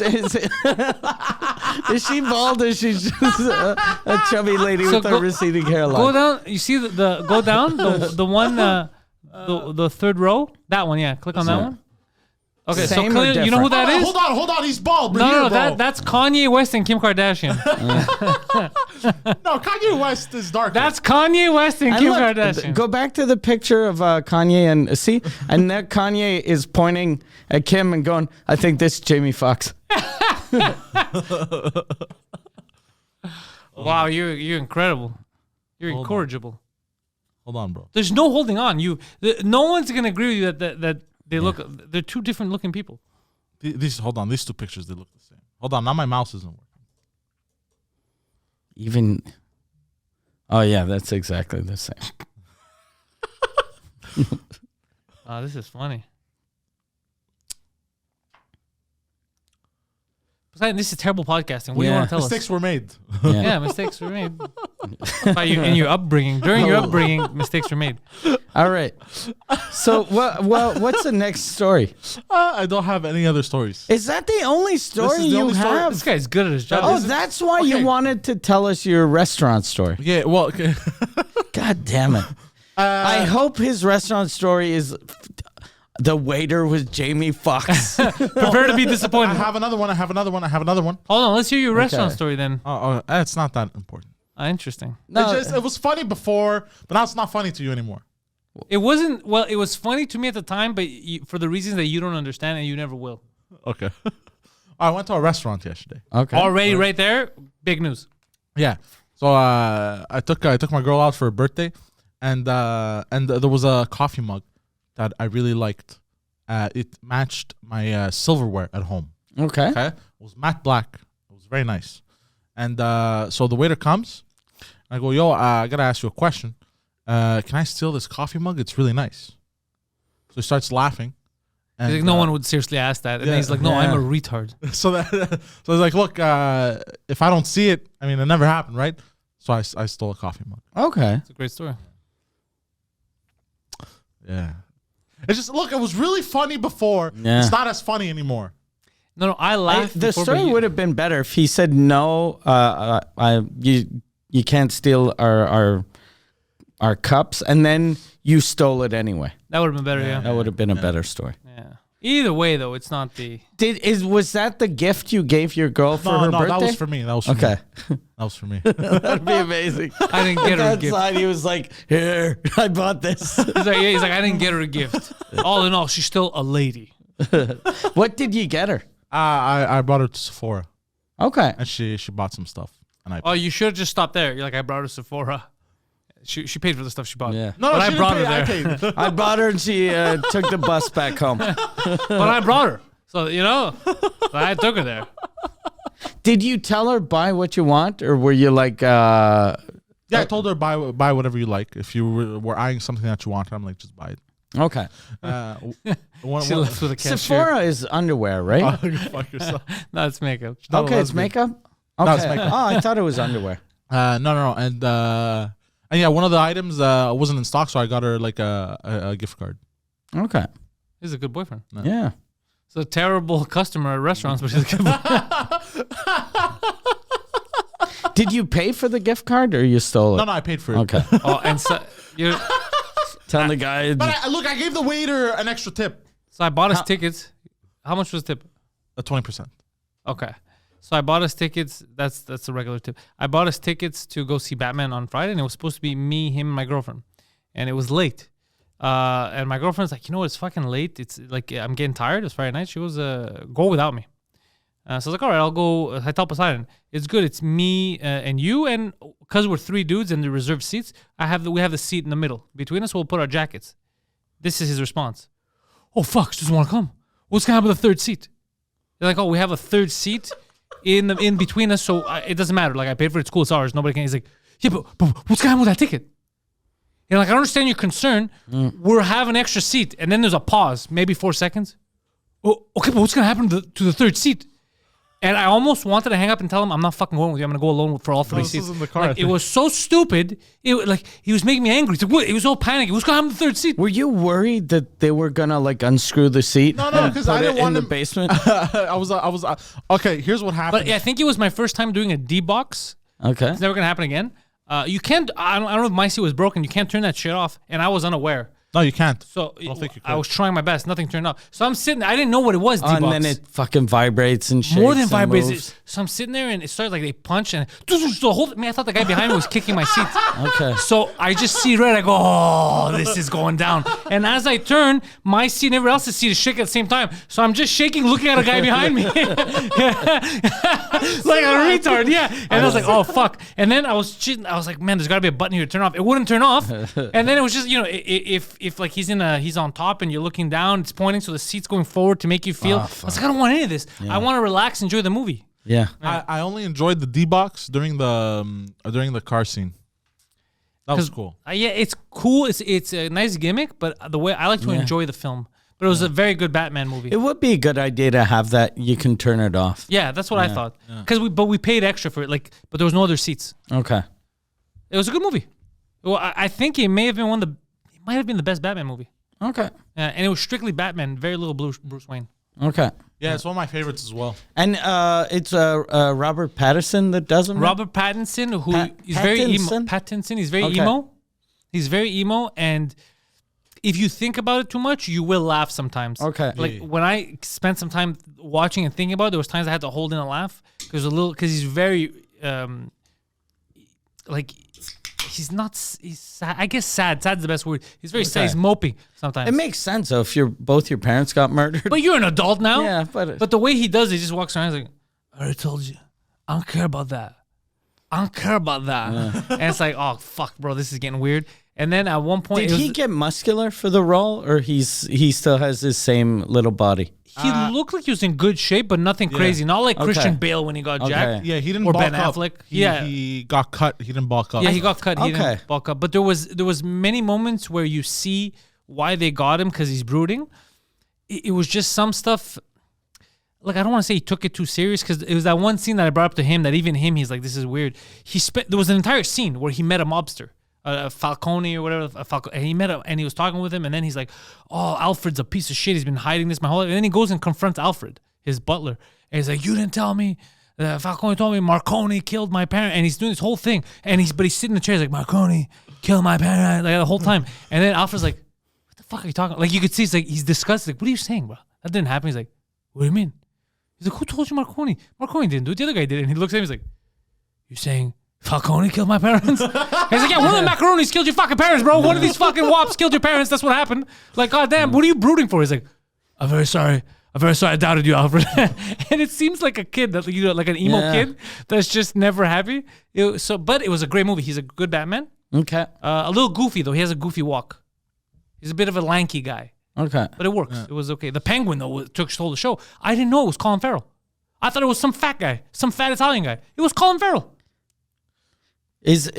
she bald or is she just a chubby lady So with a receding hairline? go down. You see the go down the one the third row. That one, yeah. Click on that one. Okay, Same so or clearly, you know who that is? Hold on. He's bald. No, that's Kanye West and Kim Kardashian. No, Kanye West is dark. That's Kanye West and And Kim look, Kardashian. go back to the picture of Kanye and see, and that Kanye is pointing at Kim and going, "I think this is Jamie Foxx." Wow, you're incredible. You're incorrigible. Hold on, bro. There's no holding on. No one's gonna agree with you that they look. They're two different looking people. Hold on. These two pictures, they look the same. Hold on. Now my mouse isn't working. Even. Oh yeah, that's exactly the same. Oh, this is funny. Poseidon, this is terrible podcasting. What do you Yeah. want to tell Mistakes us? were made. Yeah, mistakes were made. By you in your upbringing. During your upbringing, mistakes were made. All right. So what's the next story? I don't have any other stories. Is that the only story the you only story. have? This guy's good at his job. Oh, that's why you Okay. wanted to tell us your restaurant story. Yeah, well, okay. God damn it. I hope his restaurant story is the waiter was Jamie Foxx. Prepare to be disappointed. I have another one. Hold on, let's hear your restaurant story then. It's not that important. Interesting. No, It was funny before, but now it's not funny to you anymore. It wasn't, well, it was funny to me at the time, but for the reasons that you don't understand and you never will. Okay. I went to a restaurant yesterday. okay. Already right there, big news. Yeah. So I took my girl out for her birthday, and there was a coffee mug that I really liked. It matched my silverware at home. Okay. Okay. It was matte black. It was very nice. And so the waiter comes, I go, yo, I gotta ask you a question. Can I steal this coffee mug? It's really nice. So he starts laughing. And, He's like, no one would seriously ask that. And then he's like, no, I'm a retard. So he's like, look, if I don't see it, I mean, it never happened, right? So I stole a coffee mug. Okay. It's a great story. Yeah. It's just, look, it was really funny before. Yeah. It's not as funny anymore. No, I laughed. The story would have been better if he said, no, you can't steal our cups, and then you stole it anyway. That would have been better, yeah. That would have been a better story. Yeah. Either way, though, it's not the... Was that the gift you gave your girl for her birthday? That was for me. That was for me. That was for me. That'd be amazing. I didn't get her a gift. Side, he was like, here, I bought this. He's like, I didn't get her a gift. All in all, she's still a lady. What did you get her? I brought her to Sephora. Okay. And she bought some stuff. And you should have just stopped there. You're like, I brought her to Sephora. She paid for the stuff she bought. Yeah. No, but she I brought didn't her pay, there. I paid. I brought her and she took the bus back home. But I brought her. So, I took her there. Did you tell her buy what you want, or were you like... Yeah, I told her buy whatever you like. If you were eyeing something that you want, I'm like, just buy it. Okay. She left with a cashier. Sephora is underwear, right? Go fuck yourself. No, it's makeup. Okay, it's makeup? Okay. No, it's makeup. Oh, I thought it was underwear. No. And yeah, one of the items wasn't in stock, so I got her like a gift card. Okay. He's a good boyfriend. Yeah. He's a terrible customer at restaurants, but he's a good boyfriend. Did you pay for the gift card, or you stole it? No, I paid for it. Okay. Oh, and so you. Tell the guy. But I gave the waiter an extra tip. So I bought his tickets. How much was the tip? 20%. Okay. So I bought his tickets. That's a regular tip. I bought his tickets to go see Batman on Friday, and it was supposed to be me, him, and my girlfriend. And it was late. And my girlfriend's like, it's fucking late. It's like, I'm getting tired. It's Friday night. She was, go without me. So I was like, all right, I'll go. I tell Poseidon, it's good. It's me and you. And because we're 3 dudes and the reserved seats, we have the seat in the middle. Between us, we'll put our jackets. This is his response. Oh, fuck, she doesn't want to come. What's going to happen with the third seat? They're like, oh, we have a third seat in between us, so it doesn't matter. Like, I paid for it. It's cool. It's ours. Nobody can. He's like, yeah, but what's going to happen with that ticket? Like, I don't understand your concern. We're having an extra seat. And then there's a pause, maybe 4 seconds. Oh, okay, but what's going to happen to the third seat? And I almost wanted to hang up and tell him, I'm not fucking going with you. I'm going to go alone for all 3 seats. This is in the car, it was so stupid. He was making me angry. He's like, what? He was all panicking. What's going to happen to the third seat? Were you worried that they were going to like unscrew the seat? No, because I didn't want in the basement. I was okay, here's what happened. But yeah, I think it was my first time doing a D-box. Okay. It's never going to happen again. You can't, I don't know if my seat was broken. You can't turn that shit off. And I was unaware. No, you can't. So I don't think you could. I was trying my best. Nothing turned off. So I'm sitting there. I didn't know what it was, D-box. And then it fucking vibrates and shakes. More than and vibrates. moves. So I'm sitting there and it started like they punch and the whole. I thought the guy behind me was kicking my seat. Okay. So I just see red. I go, oh, this is going down. And as I turn, my seat and everyone else's seat is shaking at the same time. So I'm just shaking, looking at a guy behind me, like a retard. Yeah. And I was like, oh fuck. And then I was cheating. I was like, man, there's got to be a button here to turn off. It wouldn't turn off. And then it was just, if like he's on top and you're looking down, it's pointing, so the seat's going forward to make you feel. I was like, I don't want any of this. Yeah. I want to relax, enjoy the movie. Yeah. I only enjoyed the D-box during the car scene. That was cool. Yeah, it's cool. It's a nice gimmick, but the way I like to enjoy the film. But it was a very good Batman movie. It would be a good idea to have that. You can turn it off. Yeah, that's what I thought. Because we paid extra for it. But there was no other seats. Okay. It was a good movie. Well, I think it may have been it might have been the best Batman movie. Okay. And it was strictly Batman, very little Bruce Wayne. Okay. Yeah, it's one of my favorites as well. And it's Robert Pattinson that does him. Robert Pattinson, who is very emo. Pattinson, he's very emo. He's very emo, and if you think about it too much, you will laugh sometimes. Okay. Like when I spent some time watching and thinking about it, there was times I had to hold in a laugh because he's very he's not. He's sad. I guess sad. Sad's the best word. He's very sad. He's moping sometimes. It makes sense though if both your parents got murdered. But you're an adult now. Yeah, but the way he does it, he just walks around. He's like, I already told you, I don't care about that. I don't care about that. Yeah. And it's like, oh fuck, bro, this is getting weird. And then at one point, did he get muscular for the role, or he still has his same little body? He looked like he was in good shape, but nothing crazy. Not like Christian Bale when he got jacked. Yeah, he didn't Or bulk Ben up. Affleck. He got cut. He didn't bulk up. Yeah, he got cut. He didn't bulk up. But there was many moments where you see why they got him because he's brooding. It was just some stuff. Like, I don't want to say he took it too serious because it was that one scene that I brought up to him that even him, he's like, this is weird. There was an entire scene where he met a mobster. Falcone or whatever, and he met him and he was talking with him, and then he's like, "Oh, Alfred's a piece of shit. He's been hiding this my whole life." And then he goes and confronts Alfred, his butler, and he's like, "You didn't tell me. Falcone told me Marconi killed my parent." And he's doing this whole thing, and he's sitting in the chair, he's like, "Marconi killed my parent," like the whole time. And then Alfred's like, "What the fuck are you talking?" Like, you could see he's disgusted. Like, "What are you saying, bro? That didn't happen." He's like, "What do you mean?" He's like, "Who told you Marconi? Marconi didn't do it. The other guy did it." And he looks at him, he's like, "You're saying Falcone killed my parents?" He's like, "Yeah, one of the macaronis killed your fucking parents, bro. One of these fucking wops killed your parents. That's what happened." Like, goddamn, what are you brooding for? He's like, "I'm very sorry. I doubted you, Alfred." And it seems like a kid that, you know, like an emo kid that's just never happy. But it was a great movie. He's a good Batman. Okay. A little goofy though. He has a goofy walk. He's a bit of a lanky guy. Okay. But it works. Yeah. It was okay. The Penguin though stole the show. I didn't know it was Colin Farrell. I thought it was some fat guy, some fat Italian guy. It was Colin Farrell. Is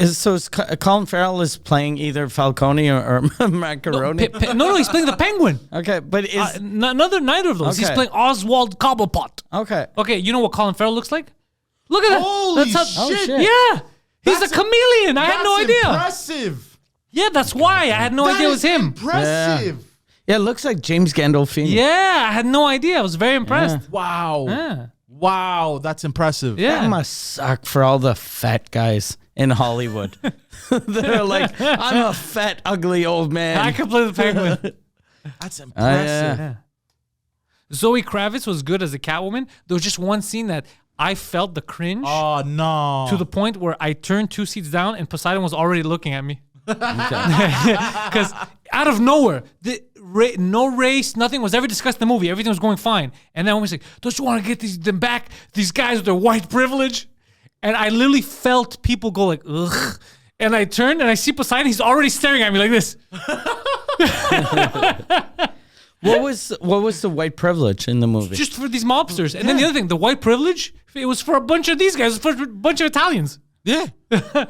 Colin Farrell is playing either Falcone or Macaroni? No, he's playing the Penguin. Okay, but is neither of those. Okay. He's playing Oswald Cobblepot. Okay. You know what Colin Farrell looks like? Look at that. Holy shit. Oh, shit! Yeah, he's a chameleon. I had no idea. Impressive. Yeah, that's why I had no idea it was him. Impressive. Yeah, it looks like James Gandolfini. Yeah, I had no idea. I was very impressed. Yeah. Wow. Yeah. Wow, that's impressive. Yeah, that must suck for all the fat guys in Hollywood. They're like, "I'm a fat, ugly old man. I can play the Penguin." That's impressive. Yeah. Zoe Kravitz was good as a Catwoman. There was just one scene that I felt the cringe. Oh, no. To the point where I turned 2 seats down and Poseidon was already looking at me. Because out of nowhere, no race, nothing was ever discussed in the movie. Everything was going fine. And then I was like, "Don't you want to get them back? These guys with their white privilege?" And I literally felt people go like, "Ugh." And I turned and I see Poseidon. He's already staring at me like this. What was the white privilege in the movie? Just for these mobsters. And then the other thing, the white privilege, it was for a bunch of these guys. It was for a bunch of Italians. Yeah. A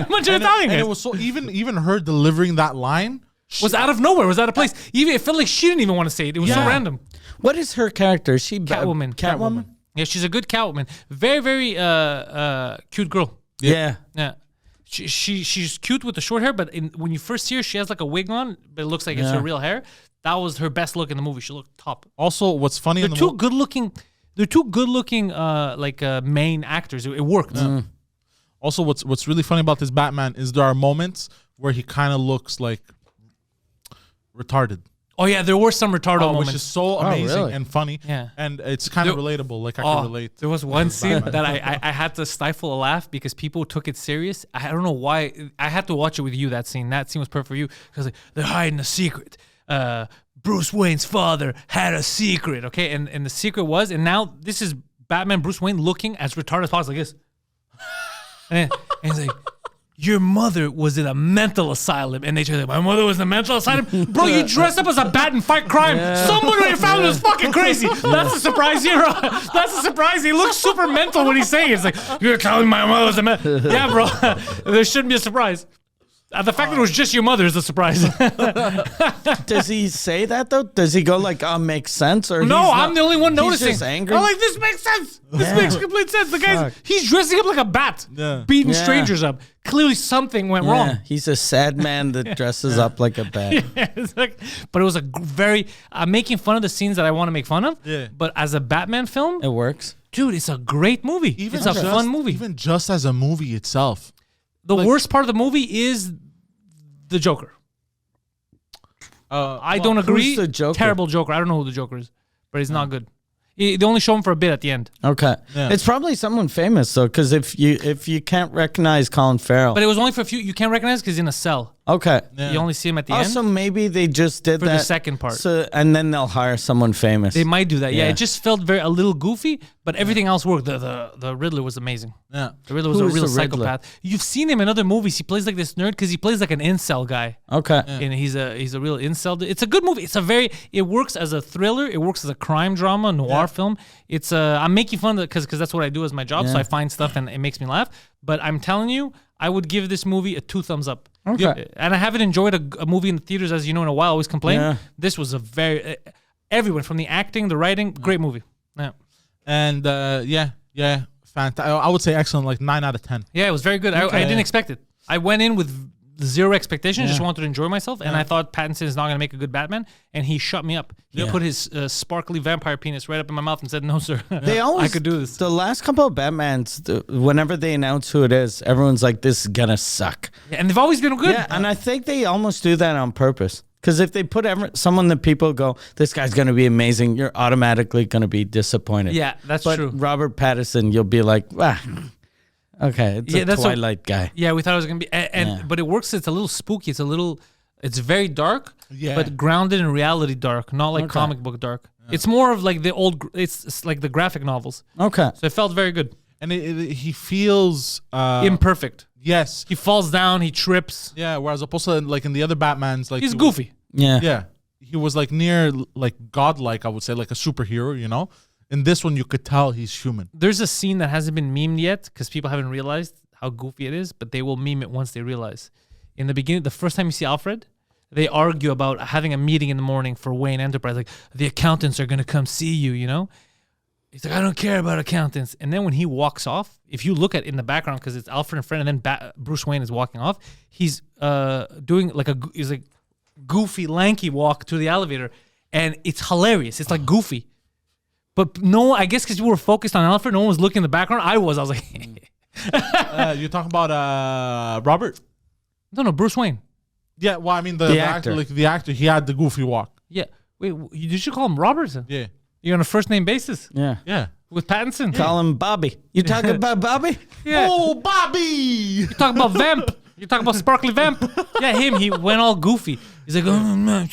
bunch of Italian guys. And it was so, even her delivering that line was out of nowhere, was out of place. Even it felt like she didn't even want to say it. It was so random. What is her character? Is she Catwoman. Yeah, she's a good Catwoman. Very, very cute girl. Yeah. She's cute with the short hair, but when you first see her, she has like a wig on, but it looks like it's her real hair. That was her best look in the movie. She looked top. Also, what's funny They're two good looking main actors. It worked. Yeah. Also, what's really funny about this Batman is there are moments where he kind of looks like retarded. Oh yeah, there were some retarded moments, which is so amazing really? and funny. Yeah, and it's kind of relatable. Like I can relate. There was one scene that I had to stifle a laugh because people took it serious. I don't know why. I had to watch it with you. That scene was perfect for you because like, they're hiding a secret. Bruce Wayne's father had a secret. Okay, and the secret was, and now this is Batman, Bruce Wayne looking as retarded as possible, like this. And he's like, "Your mother was in a mental asylum." And they tell like, "My mother was in a mental asylum?" Bro, you dressed up as a bat and fight crime. Someone in your family was fucking crazy. That's a surprise hero. That's a surprise. He looks super mental when he's saying it. It's like, "You're telling my mother was a mental..." Yeah, bro. There shouldn't be a surprise. The fact that it was just your mother is a surprise. Does he say that though? Does he go like, "Oh, makes sense"? Or no, I'm the only one noticing. He's just angry. I'm like, this makes sense. This makes complete sense. The he's dressing up like a bat, beating strangers up. Clearly something went wrong. He's a sad man that dresses up like a bat. But it was a very, I'm making fun of the scenes that I want to make fun of. Yeah. But as a Batman film, it works. Dude, it's a great movie. It's a fun movie. Even just as a movie itself. The worst part of the movie is the Joker. I don't agree. Who's the Joker? Terrible Joker. I don't know who the Joker is, but he's not good. They only show him for a bit at the end. Okay, it's probably someone famous though, because if you can't recognize Colin Farrell, but it was only for a few. You can't recognize because he's in a cell. Okay. Yeah. You only see him at the Also, end maybe they just did for that the second part. So, and then they'll hire someone famous. They might do that. Yeah, Yeah. it just felt a little goofy, but everything else worked. The Riddler was amazing. Yeah. The Riddler was Who a is real the Riddler? psychopath. You've seen him in other movies. He plays like this nerd because he plays like an incel guy. Okay. And he's a real incel. It's a good movie. It works as a thriller. It works as a crime drama, noir film. It's I'm making fun of it because that's what I do as my job. So Yeah. I find stuff and it makes me laugh. But I'm telling you, I would give this movie a 2 thumbs up. Okay. Yeah, and I haven't enjoyed a movie in the theaters, as you know, in a while. I always complain. Yeah. This was a very everyone from the acting, the writing, great movie. Yeah. And fantastic. I would say excellent, like 9 out of 10. Yeah, it was very good. I didn't expect it. I went in with zero expectations, just wanted to enjoy myself, and I thought Pattinson is not going to make a good Batman, and he shut me up. He put his sparkly vampire penis right up in my mouth and said, "No, sir, They always I could do this." The last couple of Batmans, whenever they announce who it is, everyone's like, "This is gonna suck." Yeah, and they've always been good. Yeah, and I think they almost do that on purpose. Because if they put someone that people go, "This guy's gonna be amazing," you're automatically gonna be disappointed. Yeah, that's but true. Robert Pattinson, you'll be like, okay, it's a Twilight guy. Yeah, we thought it was gonna be, but it works. It's a little spooky. It's very dark, but grounded in reality dark, not like comic book dark. It's more of like the old. It's like the graphic novels. Okay, So it felt very good. And he feels Imperfect. yes. He falls down. He trips. Yeah, whereas opposed to like in the other Batmans, like He's goofy. yeah, Yeah. He was like near like godlike, I would say, like a superhero, you know? In this one you could tell he's human. There's a scene that hasn't been memed yet because people haven't realized how goofy it is, but they will meme it once they realize. In the beginning, the first time you see Alfred, they argue about having a meeting in the morning for Wayne Enterprise. Like, the accountants are going to come see you, you know? He's like, I don't care about accountants. And then when he walks off, if you look at in the background, because it's Alfred in front and then Bruce Wayne is walking off, he's doing like he's like goofy, lanky walk to the elevator. And it's hilarious. It's like goofy. But no, I guess because you were focused on Alfred, no one was looking in the background. I was like, You're talking about Robert? no, Bruce Wayne. Yeah, well, I mean the actor. like the actor, he had the goofy walk. Yeah. Wait, did you call him Robert? Yeah. You're on a first name basis yeah. Yeah. with Pattinson. Call him Bobby. You talking about Bobby? Yeah. Oh, Bobby! You talk about Vamp. You talk about Sparkly Vamp. Yeah, him. He went all goofy. He's like, oh, no, like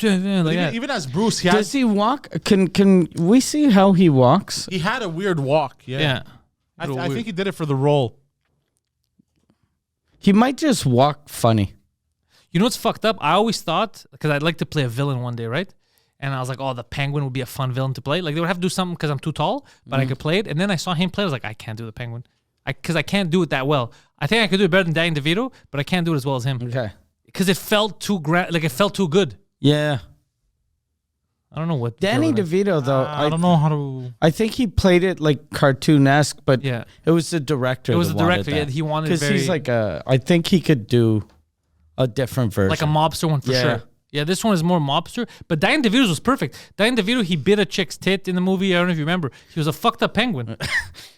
that. Even as Bruce, Does he walk? Can we see how he walks? he had a weird walk. Yeah. Yeah. I think he did it for the role. He might just walk funny. You know what's fucked up? I always thought, because I'd like to play a villain one day, right? And I was like, oh, the Penguin would be a fun villain to play. Like, they would have to do something because I'm too tall, but I could play it. And then I saw him play. I was like, I can't do the Penguin. Because I can't do it that well. I think I could do it better than Danny DeVito, but I can't do it as well as him. Okay. Because it felt too it felt too good. Yeah. I don't know what. Danny villain DeVito, though, I don't know how to. I think he played it like cartoon-esque, but Yeah. it was the director. It was that the director. wanted Yeah, that. he wanted Because he's like I think he could do a different version. like a mobster one for Yeah. sure. Yeah, this one is more mobster. But Danny DeVito's was perfect. Danny DeVito, he bit a chick's tit in the movie. I don't know if you remember. He was a fucked up penguin.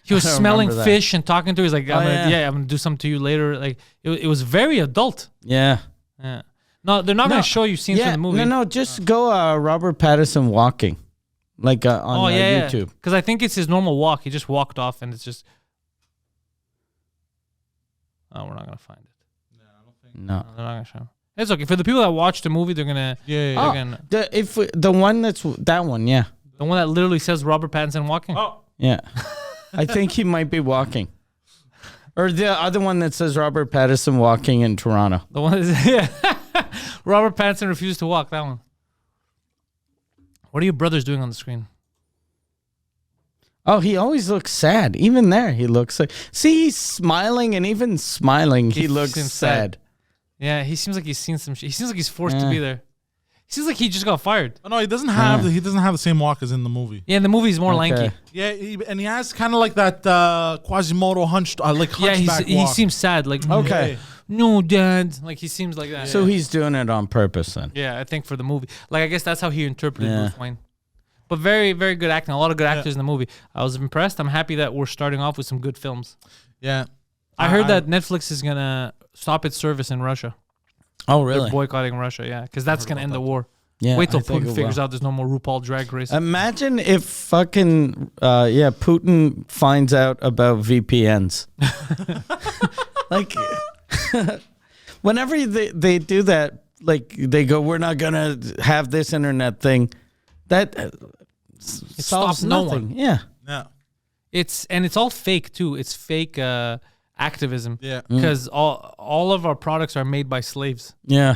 He was I don't smelling remember that. fish and talking to her. He's like, I'm yeah. gonna do something to you later. Like it was very adult. Yeah. Yeah. No, they're not gonna show you scenes from the movie. No, just go Robert Pattinson walking. Like on YouTube. Because I think it's his normal walk. He just walked off and it's just. Oh, we're not gonna find it. No. They're not gonna show him. It's okay. For the people that watch the movie, they're gonna. Yeah. Oh, They're gonna, the one that one, yeah. the one that literally says Robert Pattinson walking. Oh. Yeah. I think he might be walking. Or the other one that says Robert Pattinson walking in Toronto. The one is yeah. Robert Pattinson refused to walk. That one. What are your brothers doing on the screen? Oh, he always looks sad. Even there, he looks like. See, he's smiling, and even smiling, he looks seems sad. Yeah, he seems like he's seen some shit. He seems like he's forced to be there. He seems like he just got fired. Oh, no, he doesn't have the same walk as in the movie. Yeah, in the movie he's more lanky. Yeah, and he has kind of like that Quasimodo hunched, like Yeah, hunchback he walk. seems sad. Like Okay. no, Dad. Like he seems like that. So he's doing it on purpose then. Yeah, I think for the movie. Like I guess that's how he interpreted Yeah. Bruce Wayne. But very, very good acting. A lot of good actors in the movie. I was impressed. I'm happy that we're starting off with some good films. Yeah. I heard that Netflix is gonna stop its service in Russia. Oh, They're really? boycotting Russia, yeah, because that's gonna end the war. Yeah. Wait till I think Putin it figures will. out there's no more RuPaul Drag Race. Imagine if fucking Putin finds out about VPNs. Like, Whenever they do that, like they go, we're not gonna have this internet thing. That It solves stops no nothing. one. Yeah. No. It's all fake too. It's fake activism. Yeah. Because all of our products are made by slaves. Yeah.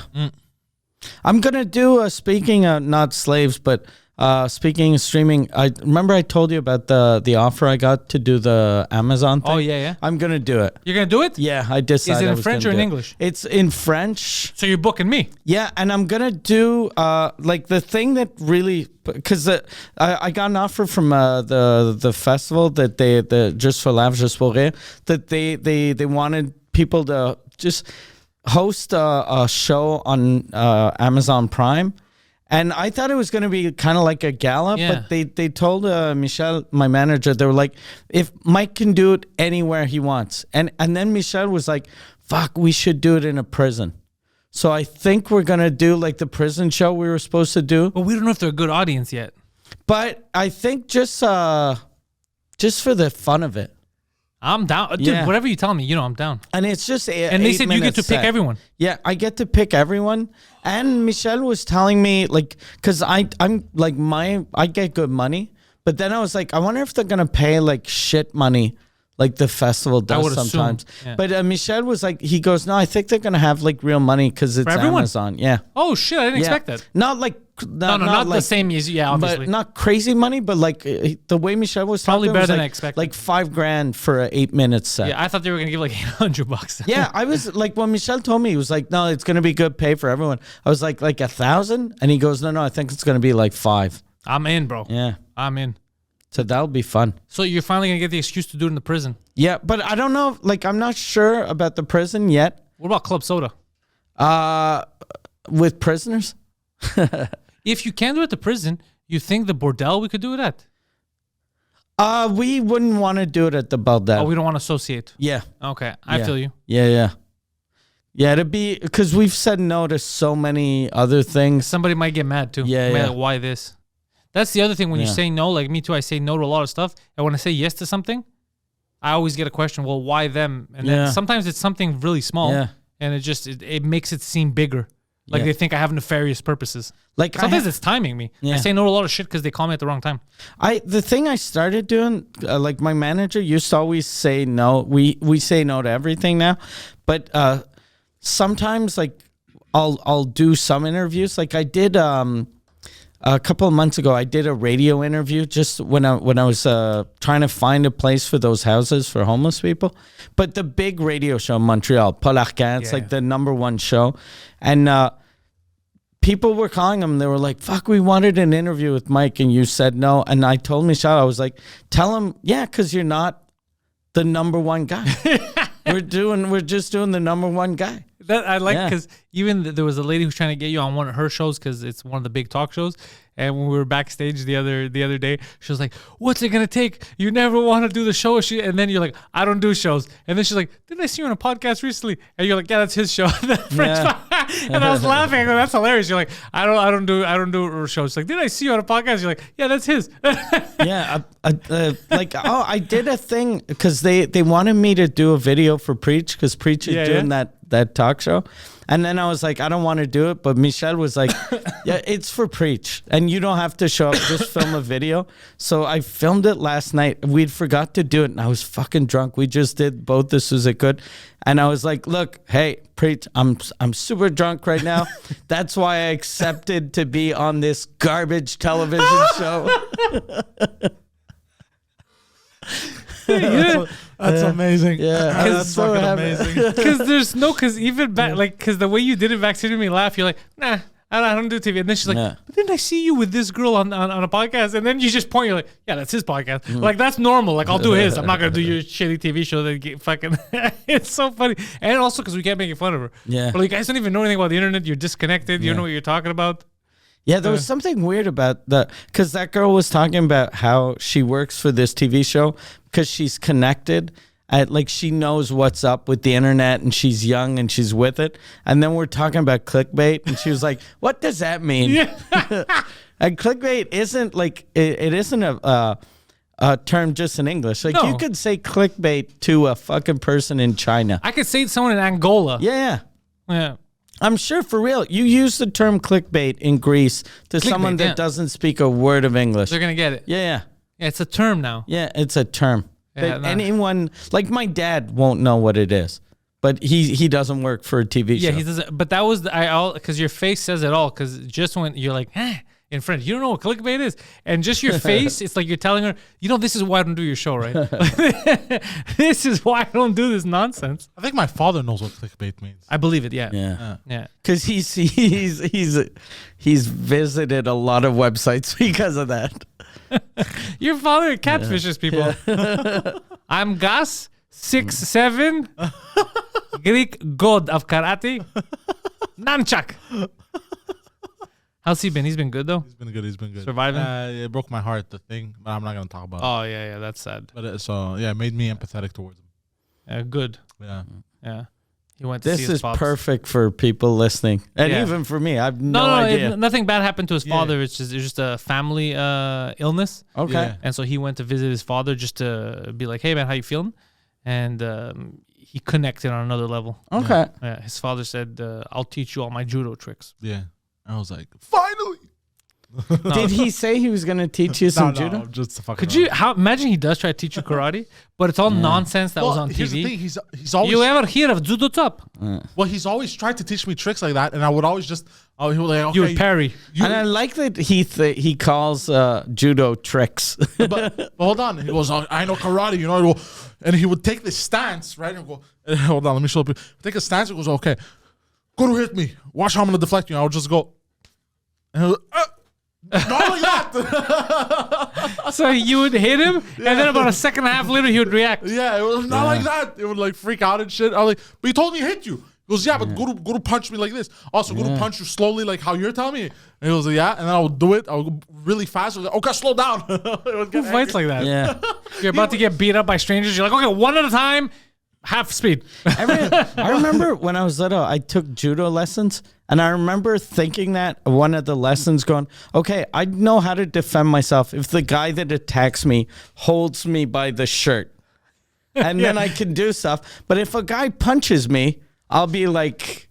I'm gonna do speaking of not slaves, but speaking of streaming. I remember I told you about the offer I got to do the Amazon thing. Oh yeah. I'm gonna do it. You're gonna do it? Yeah, I decided. Is it I in was French gonna or in do it. English? It's in French. So you're booking me. Yeah, and I'm gonna do like the thing that really, because I got an offer from the festival that the Just for Laughs, Just pour Rire, that they wanted people to just host a show on Amazon Prime. And I thought it was going to be kind of like a gala, Yeah. but they told Michel, my manager, they were like, if Mike can do it anywhere he wants. And then Michel was like, fuck, we should do it in a prison. So I think we're going to do like the prison show we were supposed to do. But we don't know if they're a good audience yet. But I think just for the fun of it. I'm down. Dude, Yeah. whatever you tell me, I'm down. And it's just And they said you get to pick everyone. Yeah, I get to pick everyone. And Michelle was telling me, like, because I'm like, I get good money. But then I was like, I wonder if they're going to pay like shit money like the festival does would assume, sometimes. yeah. But Michelle was like, he goes, no, I think they're going to have like real money because it's everyone? Amazon. Yeah. Oh, shit. I didn't Yeah. expect that. Not like, No, not like, the same as, yeah, obviously. but not crazy money, but like the way Michelle was Probably talking better was than like, I expected. like $5,000 for an 8-minute set. Yeah, I thought they were going to give like $800. Yeah, I was like, when Michelle told me, he was like, no, it's going to be good pay for everyone. I was like 1,000? And he goes, no, I think it's going to be like 5. I'm in, bro. Yeah. I'm in. So that'll be fun. So you're finally going to get the excuse to do it in the prison. Yeah, but I don't know, like, I'm not sure about the prison yet. What about Club Soda? With prisoners? If you can't do it at the prison, you think the bordel we could do it at? We wouldn't want to do it at the Baldel. Oh, we don't want to associate. Yeah. Okay, I Yeah. feel you. Yeah. Yeah, it'd be, because we've said no to so many other things. Somebody might get mad too. Yeah, Might yeah. Like, why this? That's the other thing when you Yeah. say no. Like me too, I say no to a lot of stuff. And when I say yes to something, I always get a question. Well, why them? And Yeah. then sometimes it's something really small, Yeah. and it makes it seem bigger. Like Yeah. they think I have nefarious purposes. Like, Sometimes it's timing me. I Yeah. say no to a lot of shit because they call me at the wrong time. The thing I started doing, like my manager used to always say no. We say no to everything now, but sometimes like I'll do some interviews. Like I did a couple of months ago. I did a radio interview just when I was trying to find a place for those houses for homeless people. But the big radio show in Montreal, Paul Arcand, it's Yeah. like the #1 show, and people were calling them. They were like, fuck, we wanted an interview with Mike and you said no. And I told Michelle, I was like, tell him, yeah, because you're not the #1 guy. we're just doing the #1 guy. That I like Yeah. because even there was a lady who's trying to get you on one of her shows because it's one of the big talk shows. And when we were backstage the other day, she was like, "What's it gonna take? You never want to do the show." And then you're like, "I don't do shows." And then she's like, "Didn't I see you on a podcast recently?" And you're like, "Yeah, that's his show." And I was laughing. I go, "That's hilarious." You're like, "I don't do shows." She's like, "Did I see you on a podcast?" You're like, "Yeah, that's his." Yeah, I did a thing because they wanted me to do a video for Preach because Preach is doing that talk show, and then I was like, I don't want to do it, but Michelle was like, yeah, it's for Preach, and you don't have to show up, just film a video. So I filmed it last night. We'd forgot to do it, and I was fucking drunk. We just did both the Sous Écoute, and I was like, look, hey, Preach, I'm super drunk right now. That's why I accepted to be on this garbage television show. Yeah. That's amazing. Yeah, That's so fucking happy. amazing. Because even back, because the way you did it backstage made me laugh. You're like, nah, I don't do TV. And then she's like, Yeah. but didn't I see you with this girl on a podcast? And then you just point, you're like, yeah, that's his podcast. Like, that's normal. Like, I'll do his. I'm not going to do your shitty TV show that get fucking. It's so funny. And also because we can't make fun of her. Yeah. But like, you guys don't even know anything about the internet. You're disconnected. You don't know what you're talking about. Yeah, there was something weird about because that girl was talking about how she works for this TV show because she's connected. Like she knows what's up with the internet and she's young and she's with it. And then we're talking about clickbait and she was like, what does that mean? And clickbait isn't like, it isn't a term just in English. Like No. you could say clickbait to a fucking person in China. I could say to someone in Angola. Yeah. Yeah. I'm sure for real. You use the term clickbait in Greece to someone that doesn't speak a word of English. They're going to get it. Yeah. Yeah, it's a term now. Yeah, it's a term. Yeah, That anyone, like my dad won't know what it is, but he doesn't work for a TV show. Yeah, he doesn't. But that was because your face says it all. Because just when you're like, in French, you don't know what clickbait is, and just your face, it's like you're telling her, this is why I don't do your show, right? This is why I don't do this nonsense. I think my father knows what clickbait means. I believe it. Yeah. Yeah. Because he's visited a lot of websites because of that. Your father catfishes people. I'm Gus 6'7", Greek god of karate, nunchuck. How's he been? He's been good though. He's been good. Surviving. It broke my heart. The thing, but I'm not gonna talk about it. Oh yeah, that's sad. But it made me empathetic towards him. Good. Yeah. He went to see This his is pops. perfect for people listening, and even for me. I have no idea. Nothing bad happened to his father. It's just a family illness. Okay. Yeah. And so he went to visit his father just to be like, "Hey man, how you feeling?" And he connected on another level. Okay. Yeah. His father said, "I'll teach you all my judo tricks." Yeah. I was like, finally. No. Did he say he was going to teach you some judo? No, just fucking Could you imagine he does try to teach you karate, but it's all nonsense that was on here's TV. the thing, he's always You ever hear of judo top? well, he's always tried to teach me tricks like that, and I would always just he was like, okay, You would parry. And I like that he calls judo tricks. but hold on. He goes, I know karate, and he would take this stance, right, and go, hold on, let me show you. Take a stance and goes, okay, go to hit me. Watch how I'm gonna deflect you. I would just go, and he was, not like that. So you would hit him, and then about a second and a half later, he would react. Yeah, it was not like that. It would like freak out and shit. I was like, but you told me to hit you. He goes, yeah, but go to punch me like this. Also, go to punch you slowly, like how you're telling me. And he goes, yeah, and then I would do it. I would go really fast. I was like, okay, slow down. Who fights like that? Yeah. You're about to get beat up by strangers. You're like, okay, one at a time, half speed. I remember when I was little, I took judo lessons, and I remember thinking that one of the lessons going, okay, I know how to defend myself if the guy that attacks me holds me by the shirt. And then I can do stuff. But if a guy punches me, I'll be like,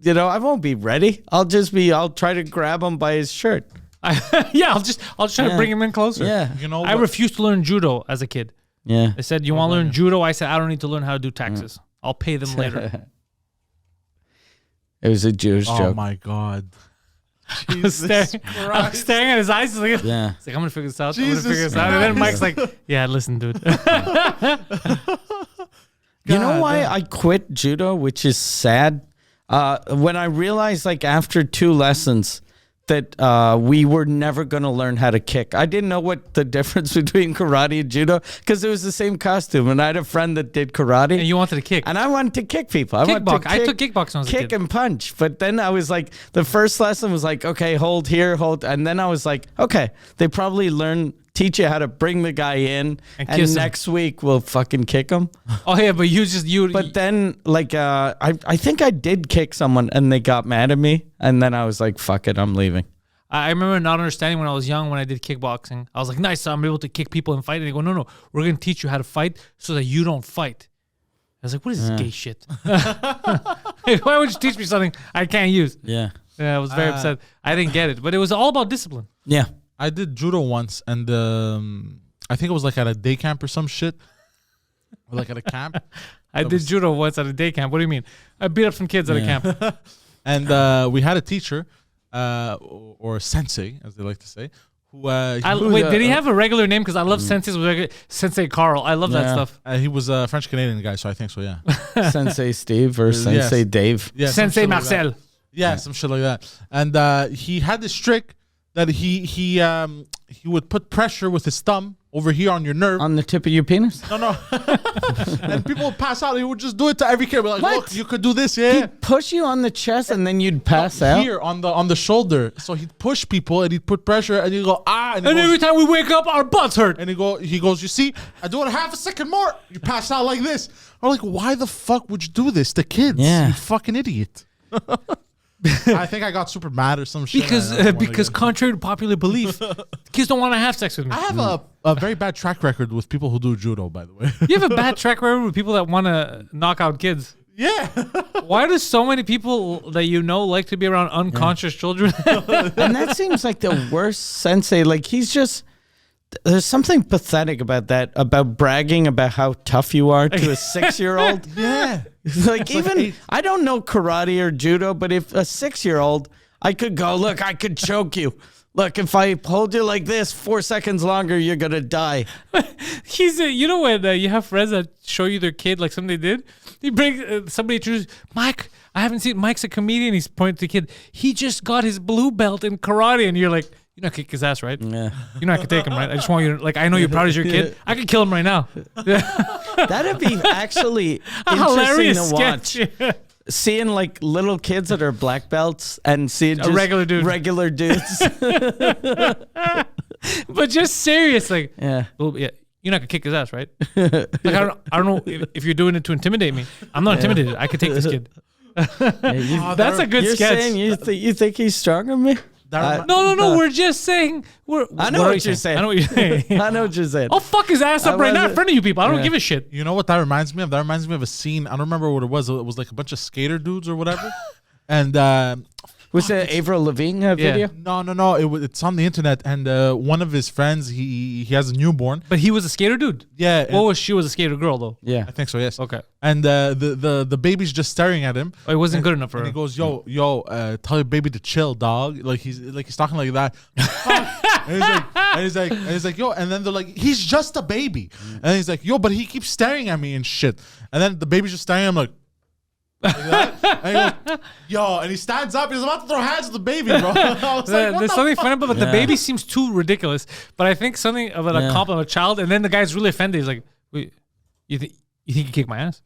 I won't be ready. I'll try to grab him by his shirt. I'll try to bring him in closer. Yeah. I refused to learn judo as a kid. Yeah. They said, you want to learn judo? I said, I don't need to learn how to do taxes. I'll pay them later. It was a Jewish joke. Oh my God. I was staring at his eyes. Like, Yeah. It's like, I'm going to figure this out. Jesus And then Mike's like, yeah, listen, dude. You know why I quit judo, which is sad? When I realized, like, after 2 lessons that we were never going to learn how to kick. I didn't know what the difference between karate and judo because it was the same costume. And I had a friend that did karate. And you wanted to kick. And I wanted to kick people. I took kickboxing when I was a kick kid. and punch. But then I was like, the first lesson was like, okay, hold here, hold. And then I was like, okay, they probably teach you how to bring the guy in, and next week we'll fucking kick him. Oh yeah, but But then, like, I think I did kick someone, and they got mad at me, and then I was like, fuck it, I'm leaving. I remember not understanding when I was young when I did kickboxing. I was like, nice, I'm able to kick people and fight. And they go, no, we're gonna teach you how to fight so that you don't fight. I was like, what is this gay shit? Why would you teach me something I can't use? Yeah. Yeah, I was very upset. I didn't get it, but it was all about discipline. Yeah. I did judo once, and I think it was like at a day camp or some shit, or like at a camp. I did judo once at a day camp. What do you mean? I beat up some kids at a camp. And we had a teacher, or sensei, as they like to say, who. Wait, did he have a regular name? Because I love senseis with regular Sensei Carl. I love that stuff. He was a French Canadian guy, so I think so. Yeah. Sensei Steve or Sensei Dave. Yeah. Sensei Marcel. Like yeah, some shit like that. And he had this trick that he would put pressure with his thumb over here on your nerve. On the tip of your penis? No. And people would pass out. He would just do it to every kid. We're like, What? look, you could do this, yeah. He'd push you on the chest and then you'd pass out? Here on the shoulder. So he'd push people and he'd put pressure and you go, ah. And every time we wake up, our butts hurt. And he goes, you see, I do it half a second more. You pass out like this. I'm like, why the fuck would you do this to kids? Yeah. You fucking idiot. I think I got super mad or some shit. Because contrary to popular belief, kids don't want to have sex with me. I have a very bad track record with people who do judo, by the way. You have a bad track record with people that want to knock out kids. Yeah. Why do so many people that you know like to be around unconscious children? And that seems like the worst sensei. Like he's just. There's something pathetic about that, about bragging about how tough you are to a 6-year-old. Yeah. Like even I don't know karate or judo, but if a 6-year-old, I could go, look, I could choke you. Look, if I hold you like this 4 seconds longer, you're gonna die. You know when you have friends that show you their kid like something they did. He brings somebody introduces Mike. I haven't seen Mike's a comedian. He's pointing to the kid. He just got his blue belt in karate, and you're like. You're not kick his ass, right? Yeah. You know I can take him, right? I just want you to, like, I know you're proud of your kid. I could kill him right now. That'd be actually A interesting hilarious to watch. sketch. Seeing like little kids that are black belts and seeing just regular dude. regular dudes. But just serious, like, Yeah. well, yeah, you're not gonna kick his ass, right? Like, I don't know if you're doing it to intimidate me. I'm not intimidated. I could take this kid. That's a good You're sketch. saying you think he's stronger than me? No. We're just saying. I know what you're saying. I know what you're saying. I know what you're saying. I'll fuck his ass up right now in wasn't- front of you people. I don't Yeah. give a shit. You know what that reminds me of? That reminds me of a scene. I don't remember what it was. It was like a bunch of skater dudes or whatever. And Was it Avril Lavigne video? no. It's on the internet. And one of his friends, he has a newborn. But he was a skater dude. Yeah. She was a skater girl though. Yeah. I think so. Yes. Okay. And the baby's just staring at him. Oh, it wasn't good enough for And her. he goes, yo, tell your baby to chill, dog. Like he's talking like that. and he's like, yo, and then they're like, he's just a baby. And he's like, yo, but he keeps staring at me and shit. And then the baby's just staring at him like that. And he goes, yo, and he stands up. He's about to throw hands at the baby, bro. I was like, what There's the something fuck? funny about it, but the baby seems too ridiculous. But I think something of a compliment of a child, and then the guy's really offended. He's like, wait, you think you kick my ass?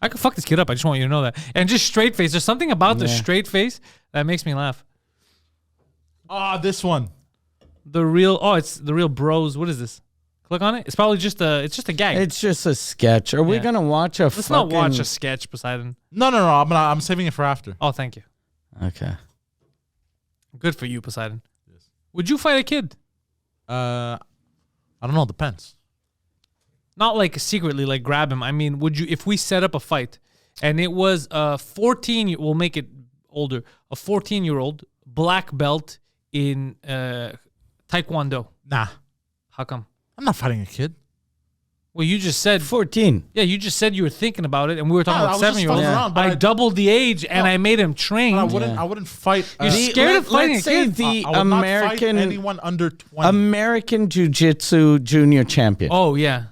I could fuck this kid up. I just want you to know that. And just straight face. There's something about the straight face that makes me laugh. This one. It's the real bros. What is this? Click on it. It's probably just a gag. It's just a sketch. Are we gonna watch a? Let's not watch a sketch, Poseidon. No. I'm saving it for after. Oh, thank you. Okay. Good for you, Poseidon. Yes. Would you fight a kid? I don't know. Depends. Not like secretly, like grab him. I mean, would you, if we set up a fight and it was a 14, we'll make it older, a 14-year-old black belt in Taekwondo. Nah. How come? I'm not fighting a kid. Well, you just said 14. Yeah, you just said you were thinking about it, and we were talking about I was just 7-year-olds. fucking around, but I doubled the age, and I made him trained. I wouldn't fight. You're scared of fighting Let's a say kid? the I would not fight American anyone under 20. American Jiu-Jitsu junior champion. Oh yeah.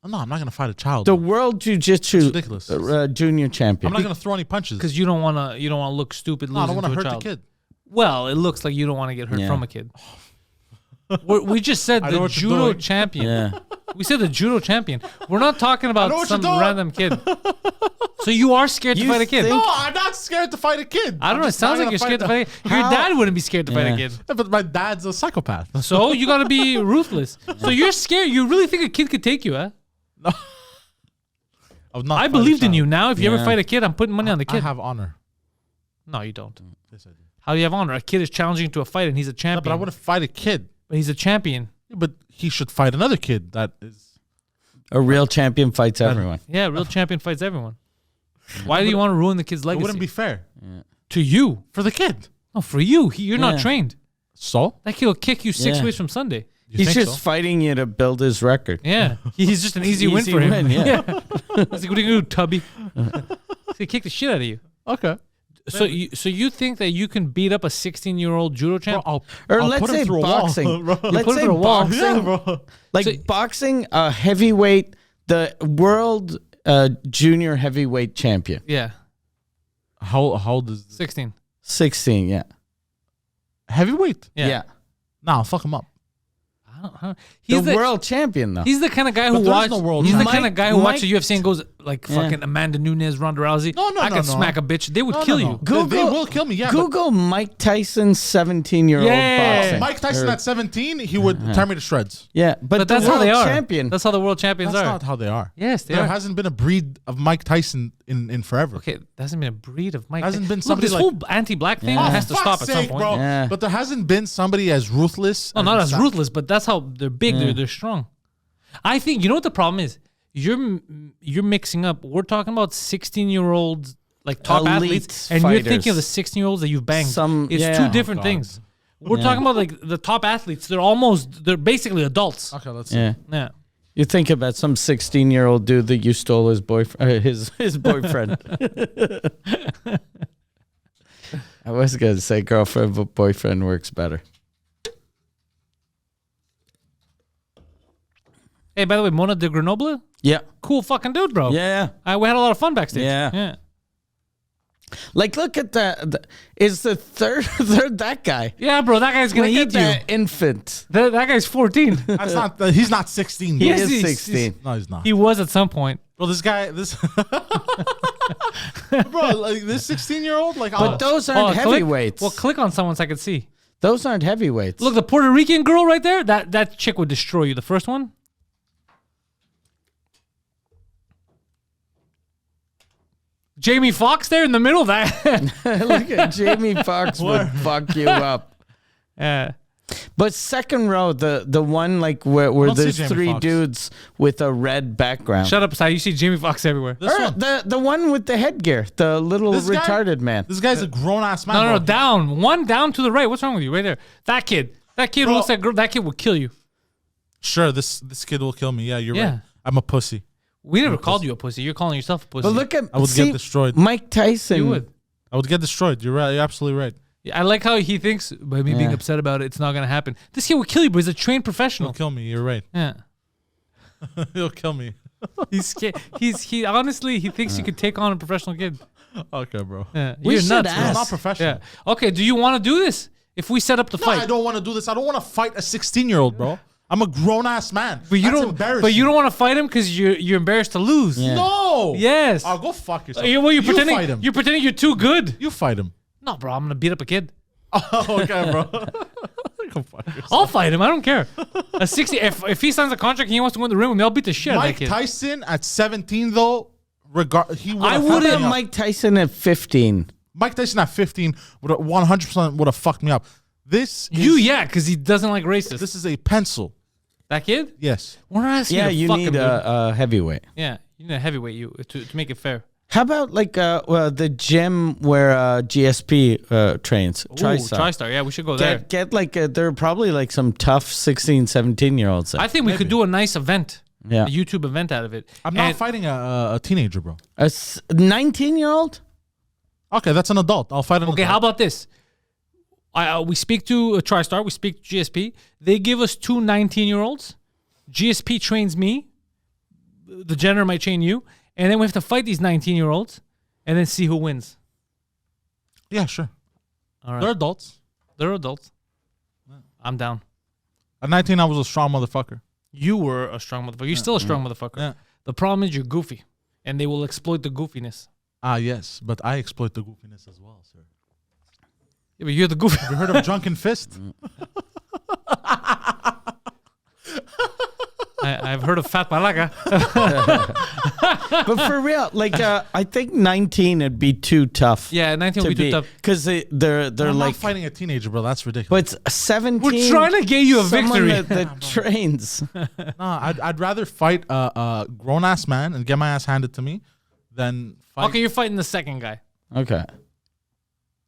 No, I'm not gonna fight a child. The World Jiu-Jitsu It's ridiculous. Junior champion. I'm not gonna throw any punches. Because you don't want to look stupid. No, I don't want to hurt child. the kid. Well, it looks like you don't want to get hurt Yeah. from a kid. We just said I know the what you're judo doing. champion. Yeah. We said the judo champion. We're not talking I know about what some you're doing. random kid. So you are scared to You fight a kid? think- No, I'm not scared to fight a kid. I don't know. It sounds like you're scared to fight a kid. Your How- dad wouldn't be scared to fight a Yeah. kid. Yeah, but my dad's a psychopath. So you got to be ruthless. So you're scared. You really think a kid could take you, huh? I would not I fight a believed in child. you. Now, if you ever Yeah. fight a kid, I'm putting money on the I kid. have honor. No, you don't. Yes, I do. How do you have honor? A kid is challenging you to a fight, and he's a No, champion. but I wouldn't fight a kid. But he's a champion. Yeah, but he should fight another kid that is. A real champion fights everyone. Yeah, real champion fights everyone. Why do you want to ruin the kid's It legacy? wouldn't be fair To you. for the kid. No, for you. You're not Yeah. trained. So That kid will kick you 6 Yeah. ways from Sunday. you He's think just so? fighting you to build his record. Yeah. He's just an easy win Easy for him. win, yeah. He's like, what are you going to do, Tubby? He's going to kick the shit out of you. Okay. So you think that you can beat up a 16-year-old judo Bro, champ? Or I'll let's put him say through a wall, boxing. bro. Let's put him say through a wall. boxing. Yeah, bro. Like So- boxing, a heavyweight, the world junior heavyweight champion. Yeah. How old is 16. 16, yeah. heavyweight? Yeah. Nah, fuck him up. I don't- He's The world champion, though. He's the kind of guy who But there's watches. no world He's the champion. kind of guy who Mike- watches UFC and goes like Yeah. fucking Amanda Nunes, Ronda Rousey. No, I no, could no. smack a bitch. They would No, kill no, no. you. They will kill me, yeah. but Google Mike Tyson's 17-year-old Yeah. boxing. Mike Tyson Or- at 17, he would tear me to shreds. Yeah, But the that's how world they are. champion. That's how the world champions That's are. not how they are. Yes, they There are. hasn't been a breed of Mike Tyson in forever. Okay, there hasn't been a breed of Mike. Hasn't been Look, somebody this like- whole anti-black thing Yeah. has to fuck's stop at some sake, point. bro. Yeah. But there hasn't been somebody as ruthless. No, and not as sa- ruthless, but that's how they're big. They're strong. I think you know what the problem is. you're mixing up. We're talking about 16-year-olds, like top Elite athletes, and fighters. you're thinking of the 16-year-olds that you've banged. It's yeah. two different Oh, God. things. We're talking about like the top athletes. They're basically adults. Okay, let's see. Yeah. Yeah. You think about some 16-year-old dude that you stole his boyfriend, his boyfriend. I was gonna say girlfriend, but boyfriend works better. Hey, by the way, Mona de Grenoble, Yeah, cool fucking dude, bro. yeah. We had a lot of fun backstage. Yeah. Yeah. Like, look at that. Is the third that guy? Yeah, bro, that guy's gonna Look eat at you. that infant. That guy's 14. That's not. He's not 16. He Bro. is he's- 16. No, he's not. He was at some point. Bro, this guy, bro, like this 16-year-old, like, But those aren't click- heavyweights. Well, click on someone so I can see. Those aren't heavyweights. Look, the Puerto Rican girl right there, that chick would destroy you. The first one. Jamie Foxx there in the middle of that. Look at Jamie Foxx would fuck you up. Yeah. But second row, the one like where don't see there's Jamie three Foxx. dudes with a red background. Shut up, Si. You see Jamie Foxx everywhere. this Or one. the one with the headgear, the little This guy? retarded man. This guy's a grown ass man. No, bro. down. One down to the right. What's wrong with you? Right there. That kid. That kid Bro. looks like girl. That kid will kill you. Sure, this kid will kill me. Yeah, you're Yeah. right. I'm a pussy. We never called you a pussy. You're calling yourself a pussy. But look at I would get destroyed. Mike Tyson. You would. I would get destroyed. You're right. You're absolutely right. I like how he thinks by me being Yeah. upset about it, it's not gonna happen. This kid will kill you, but he's a trained He'll professional. kill me. You're right. Yeah. He'll kill me. He's scared. He honestly he thinks you could take on a professional kid. Okay, bro. Yeah. We You're should nuts. ask. bro. It's not professional. Yeah. Okay. Do you want to do this? If we set up the No, fight, I don't want to do this. I don't want to fight a 16-year-old, bro. I'm a grown ass man. but you That's don't. embarrassing. But you don't want to fight him because you're embarrassed to lose. Yeah. No. Yes. Oh, go fuck yourself. Well, you're pretending. fight him. You're pretending you're too good. You fight him. No, bro. I'm gonna beat up a kid. Oh, okay, bro. Go fuck yourself. I'll fight him. I don't care. A 60. If he signs a contract and he wants to go in the ring with me, I'll beat the shit out of that Mike kid. Tyson at 17, though, he would. I What wouldn't- about Mike Tyson at 15? Mike Tyson at 15 would 100% would have fucked me up. This You, is, yeah, because he doesn't like racists. This is a pencil. That kid? Yes. We're not asking Yeah, you to you fuck need him, dude. a heavyweight. Yeah, you need a heavyweight to make it fair. How about like the gym where GSP trains? Ooh, TriStar. TriStar. Yeah, we should go there. Get like there are probably like some tough 16, 17-year-olds. I think we could do a nice event, Yeah. a YouTube event out of it. I'm not And- fighting a teenager, bro. A 19-year-old? Okay, that's an adult. I'll fight an Okay, adult. how about this? We speak to TriStar. We speak to GSP. They give us two 19-year-olds. GSP trains me. The janitor might train you. And then we have to fight these 19-year-olds and then see who wins. Yeah, sure. All right. They're adults. They're adults. I'm down. At 19, I was a strong motherfucker. You were a strong motherfucker. You're still a strong motherfucker. Yeah. The problem is you're goofy. And they will exploit the goofiness. Ah, yes, but I exploit the goofiness as well, sir. Yeah, but you're the goofy. Have you heard of Drunken Fist? I've heard of Fat Malaga. But for real, like I think 19 would be too tough. Yeah, 19 would be too tough. Because they're I'm like. not fighting a teenager, bro. That's ridiculous. But 17. We're trying to get you a someone victory. that trains. Nah, I'd rather fight a grown ass man and get my ass handed to me than fight. Okay, you're fighting the second guy. Okay.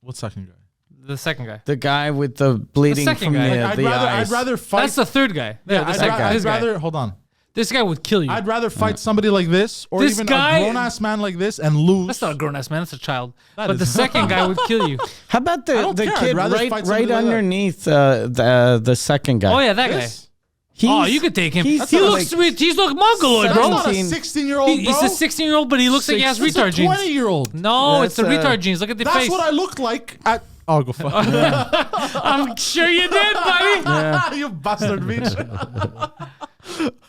What second guy? The second guy. The guy with the bleeding second from guy. the, I'd the eyes. rather fight. That's the third guy. yeah, the I'd, second guy. I'd This guy. rather hold on. This guy would kill you. I'd rather fight somebody like this or This even guy- a grown ass man like this and lose. That's not a grown ass man. That's a child. That But is- the second guy would kill you. How about I the don't care. I'd kid rather right fight somebody right like that. underneath the second guy? Oh yeah, that guy. This? Oh, you could take him. he's He not looks like- sweet. He's like mongoloid, That's bro. not a 17. 16-year-old, bro. He's a 16-year-old, but he looks like he has Six- retard It's a genes. 20-year-old. No, it's the That's, retard genes. Look at the That's face. what I looked like at. Oh, go fuck. I'm sure you did, buddy. You bastard bitch.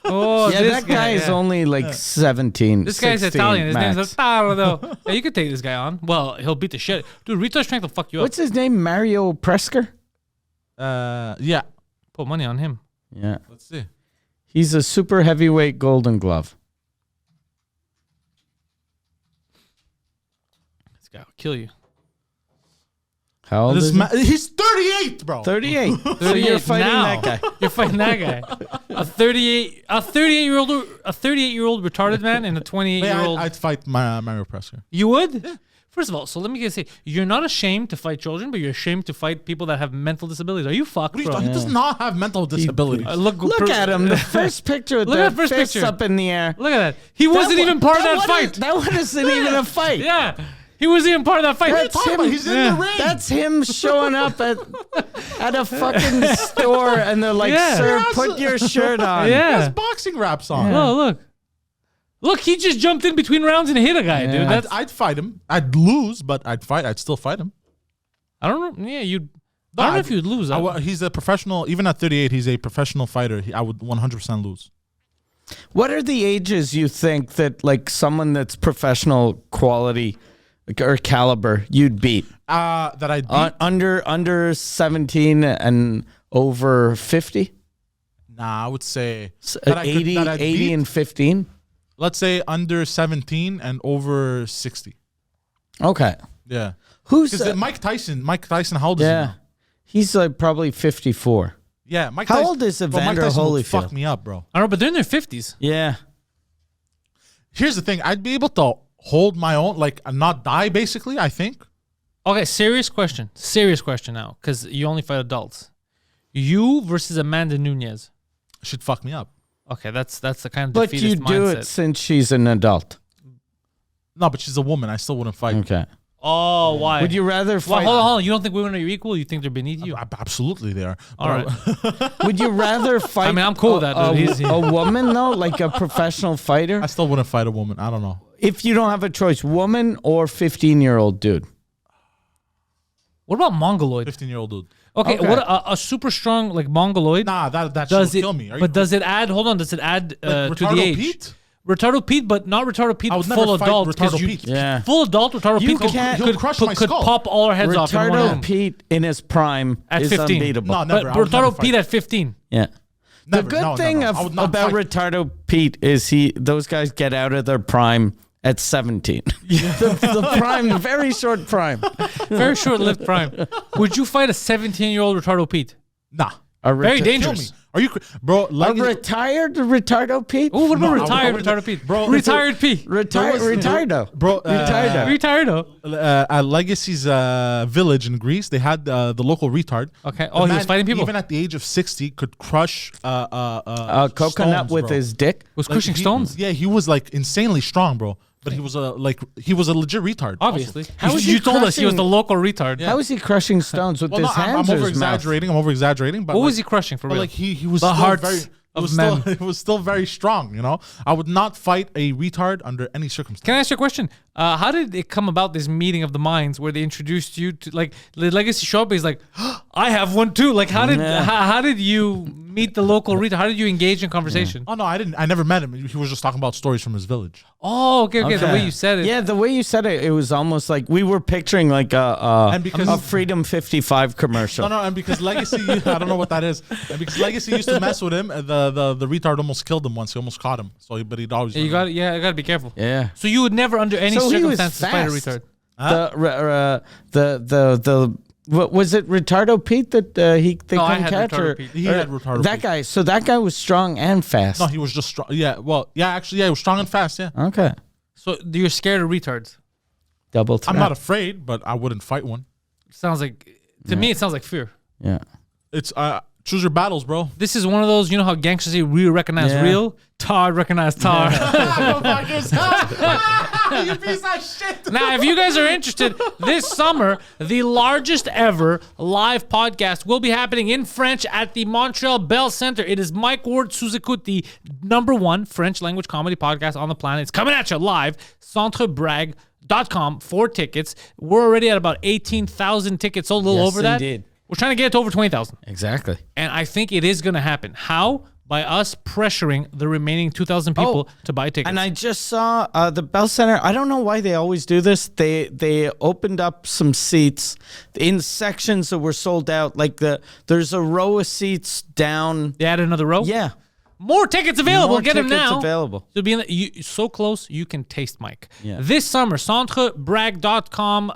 Oh, Yeah, this that guy is yeah. only like 17. This guy's 16 Italian. His max. name's Ottaro. Yeah, you could take this guy on. Well, he'll beat the shit. Dude, retard strength will fuck you What's up. his name? Mario Presker? Yeah. Put money on him. Yeah. Let's see. He's a super heavyweight Golden Glove. This guy will kill you. How old is he? He's 38, bro. 38. So you're fighting now. that guy. You're fighting that guy. A 38-year-old retarded man and a 28-year-old. I'd fight Mario Presser. You would? Yeah. First of all, so let me just say, you're not ashamed to fight children, but you're ashamed to fight people that have mental disabilities. Are you fucked, bro? He does not have mental disabilities. Look at him. The first picture with the fists up in the air. Look at that. He wasn't even part of that fight. That wasn't even a fight. Yeah. He wasn't even part of that fight. He's in the ring. That's him showing up at a fucking store, and they're like, "Sir, put your shirt on." He has boxing wraps on. Oh, look, he just jumped in between rounds and hit a guy, dude. I'd fight him. I'd lose, but I'd still fight him. I don't know. Yeah, I don't know if you'd lose. He's a professional. Even at 38, he's a professional fighter. I would 100% lose. What are the ages you think that like someone that's professional quality or caliber you'd beat? That I'd beat? Under 17 and over 50? Nah, I would say 80 and 15. Let's say under 17 and over 60. Okay. Yeah. Who's Mike Tyson? Mike Tyson, how old is he now? He's like probably 54. Yeah, Mike How Tyson, old is Evander Mike Tyson would Holyfield? fuck me up, bro. I don't know, but they're in their 50s. Yeah. Here's the thing. I'd be able to hold my own, like not die, basically, I think. Okay, serious question now, because you only fight adults. You versus Amanda Nunes. Should fuck me up. Okay, that's the kind of But defeatist you do mindset. it since she's an adult. No, but she's a woman. I still wouldn't fight. Okay. Oh, why? Would you rather fight? Well, hold on. You don't think women are your equal? You think they're beneath you? Absolutely, they are. All right. Would you rather fight? I mean, I'm cool with that. A woman though, like a professional fighter. I still wouldn't fight a woman. I don't know. If you don't have a choice, woman or 15-year-old dude. What about Mongoloid? 15-year-old dude. Okay, what a super strong like Mongoloid? Nah, that does should it kill me. But does it add? Hold on, does it add to the Retardo age? Pete? Retardo Pete, but not Retardo Pete. I would Full never fight adult. Retardo 'cause Pete. Yeah. Full adult Retardo You Pete can't- he'll crush my could skull. pop all our heads off in one Retardo hand. Pete in his prime At is 15. unbeatable. No, never. But I would never Retardo fight. Pete at 15. Yeah. Never. The good No, thing I would not about fight. Retardo Pete is those guys get out of their prime at 17. the prime, the very short prime. Very short-lived prime. Would you fight a 17-year-old Retardo Pete? Nah. Very Kill dangerous. me. Are you, bro? A retired Retardo Pete? Oh, what about No, retired I would- Retardo Pete? Bro, Retired Pete. Retardo. Bro, Retardo. At Legacy's village in Greece, they had the local retard. Okay. The Oh, he was man, fighting people. Even at the age of 60, could crush A coconut stones, with bro. his dick? Was Like, crushing stones. Yeah, he was like insanely strong, bro. But he was a legit retard. Obviously. How is he You told us he was crushing- the local retard. How is he crushing stones with Well, his no, hands I'm or over his mouth? exaggerating. I'm over exaggerating. But What like, was he crushing for But real? like he was The still hearts very. It of was, men. still, it was still very strong, you know? I would not fight a retard under any circumstance. Can I ask you a question? How did it come about, this meeting of the minds where they introduced you to, like, the Legacy show up? He's like, I have one too. Like, how did you meet the local retard? How did you engage in conversation? Oh, no, I didn't. I never met him. He was just talking about stories from his village. Oh, okay. The way you said it. Yeah, the way you said it, it was almost like we were picturing like And because- a Freedom 55 commercial. No, and because Legacy, I don't know what that is. And because Legacy used to mess with him, the retard almost killed him once. He almost caught him. So, but he'd always. You got to be careful. Yeah. So you would never, under any So he was circumstances, fight a fast. retard. The what was it, Retardo Pete that they No, I couldn't had catch? Retardo Or, Pete. He had Retardo that Pete. guy. So that guy was strong and fast. No, he was just strong. Yeah, well, yeah, actually, yeah, he was strong and fast. Yeah, Okay. So you're scared of retards. Double threat. I'm not afraid, but I wouldn't fight one. Sounds like, to me, it sounds like fear. Yeah. It's choose your battles, bro. This is one of those, you know how gangsters say real recognize Yeah. real? Tar recognize tar. You piece of shit. Now, if you guys are interested, this summer, the largest ever live podcast will be happening in French at the Montreal Bell Center. It is Mike Ward Sous Écoute, the #1 French language comedy podcast on the planet. It's coming at you live. Centrebrag.com for tickets. We're already at about 18,000 tickets, so a little Yes, over that. indeed. We're trying to get it to over 20,000. Exactly. And I think it is going to happen. How? By us pressuring the remaining 2,000 people to buy tickets. And I just saw the Bell Center. I don't know why they always do this. They opened up some seats in sections that were sold out. Like there's a row of seats down. They added another row? Yeah. More tickets available. More Get them tickets now. available. To be in so close, you can taste Mike. Yeah. This summer, centrebrag.com.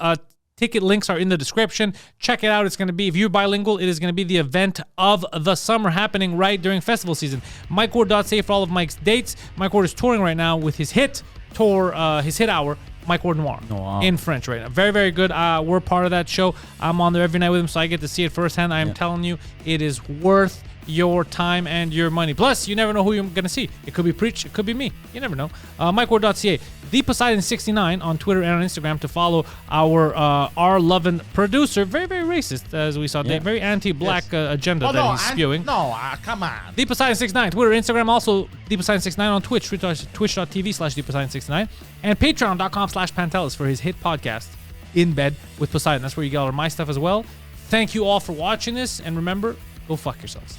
Ticket links are in the description. Check it out. It's going to be, if you're bilingual, it is going to be the event of the summer happening right during festival season. MikeWard.ca for all of Mike's dates. Mike Ward is touring right now with his hit tour, his hit hour, Mike Ward Noir, in French right now. Very, very good. We're part of that show. I'm on there every night with him, so I get to see it firsthand. I am telling you, it is worth your time and your money. Plus, you never know who you're going to see. It could be Preach. It could be me. You never know. MikeWard.ca. The Poseidon69 on Twitter and on Instagram to follow our loving producer. Very, very racist, as we saw. Very anti-black agenda that he's spewing. Come on. The Poseidon69. Twitter, Instagram. Also, The Poseidon69 on Twitch. Twitch.tv/ThePoseidon69. And Patreon.com/Pantelis for his hit podcast, In Bed with Poseidon. That's where you get all of my stuff as well. Thank you all for watching this. And remember, go fuck yourselves.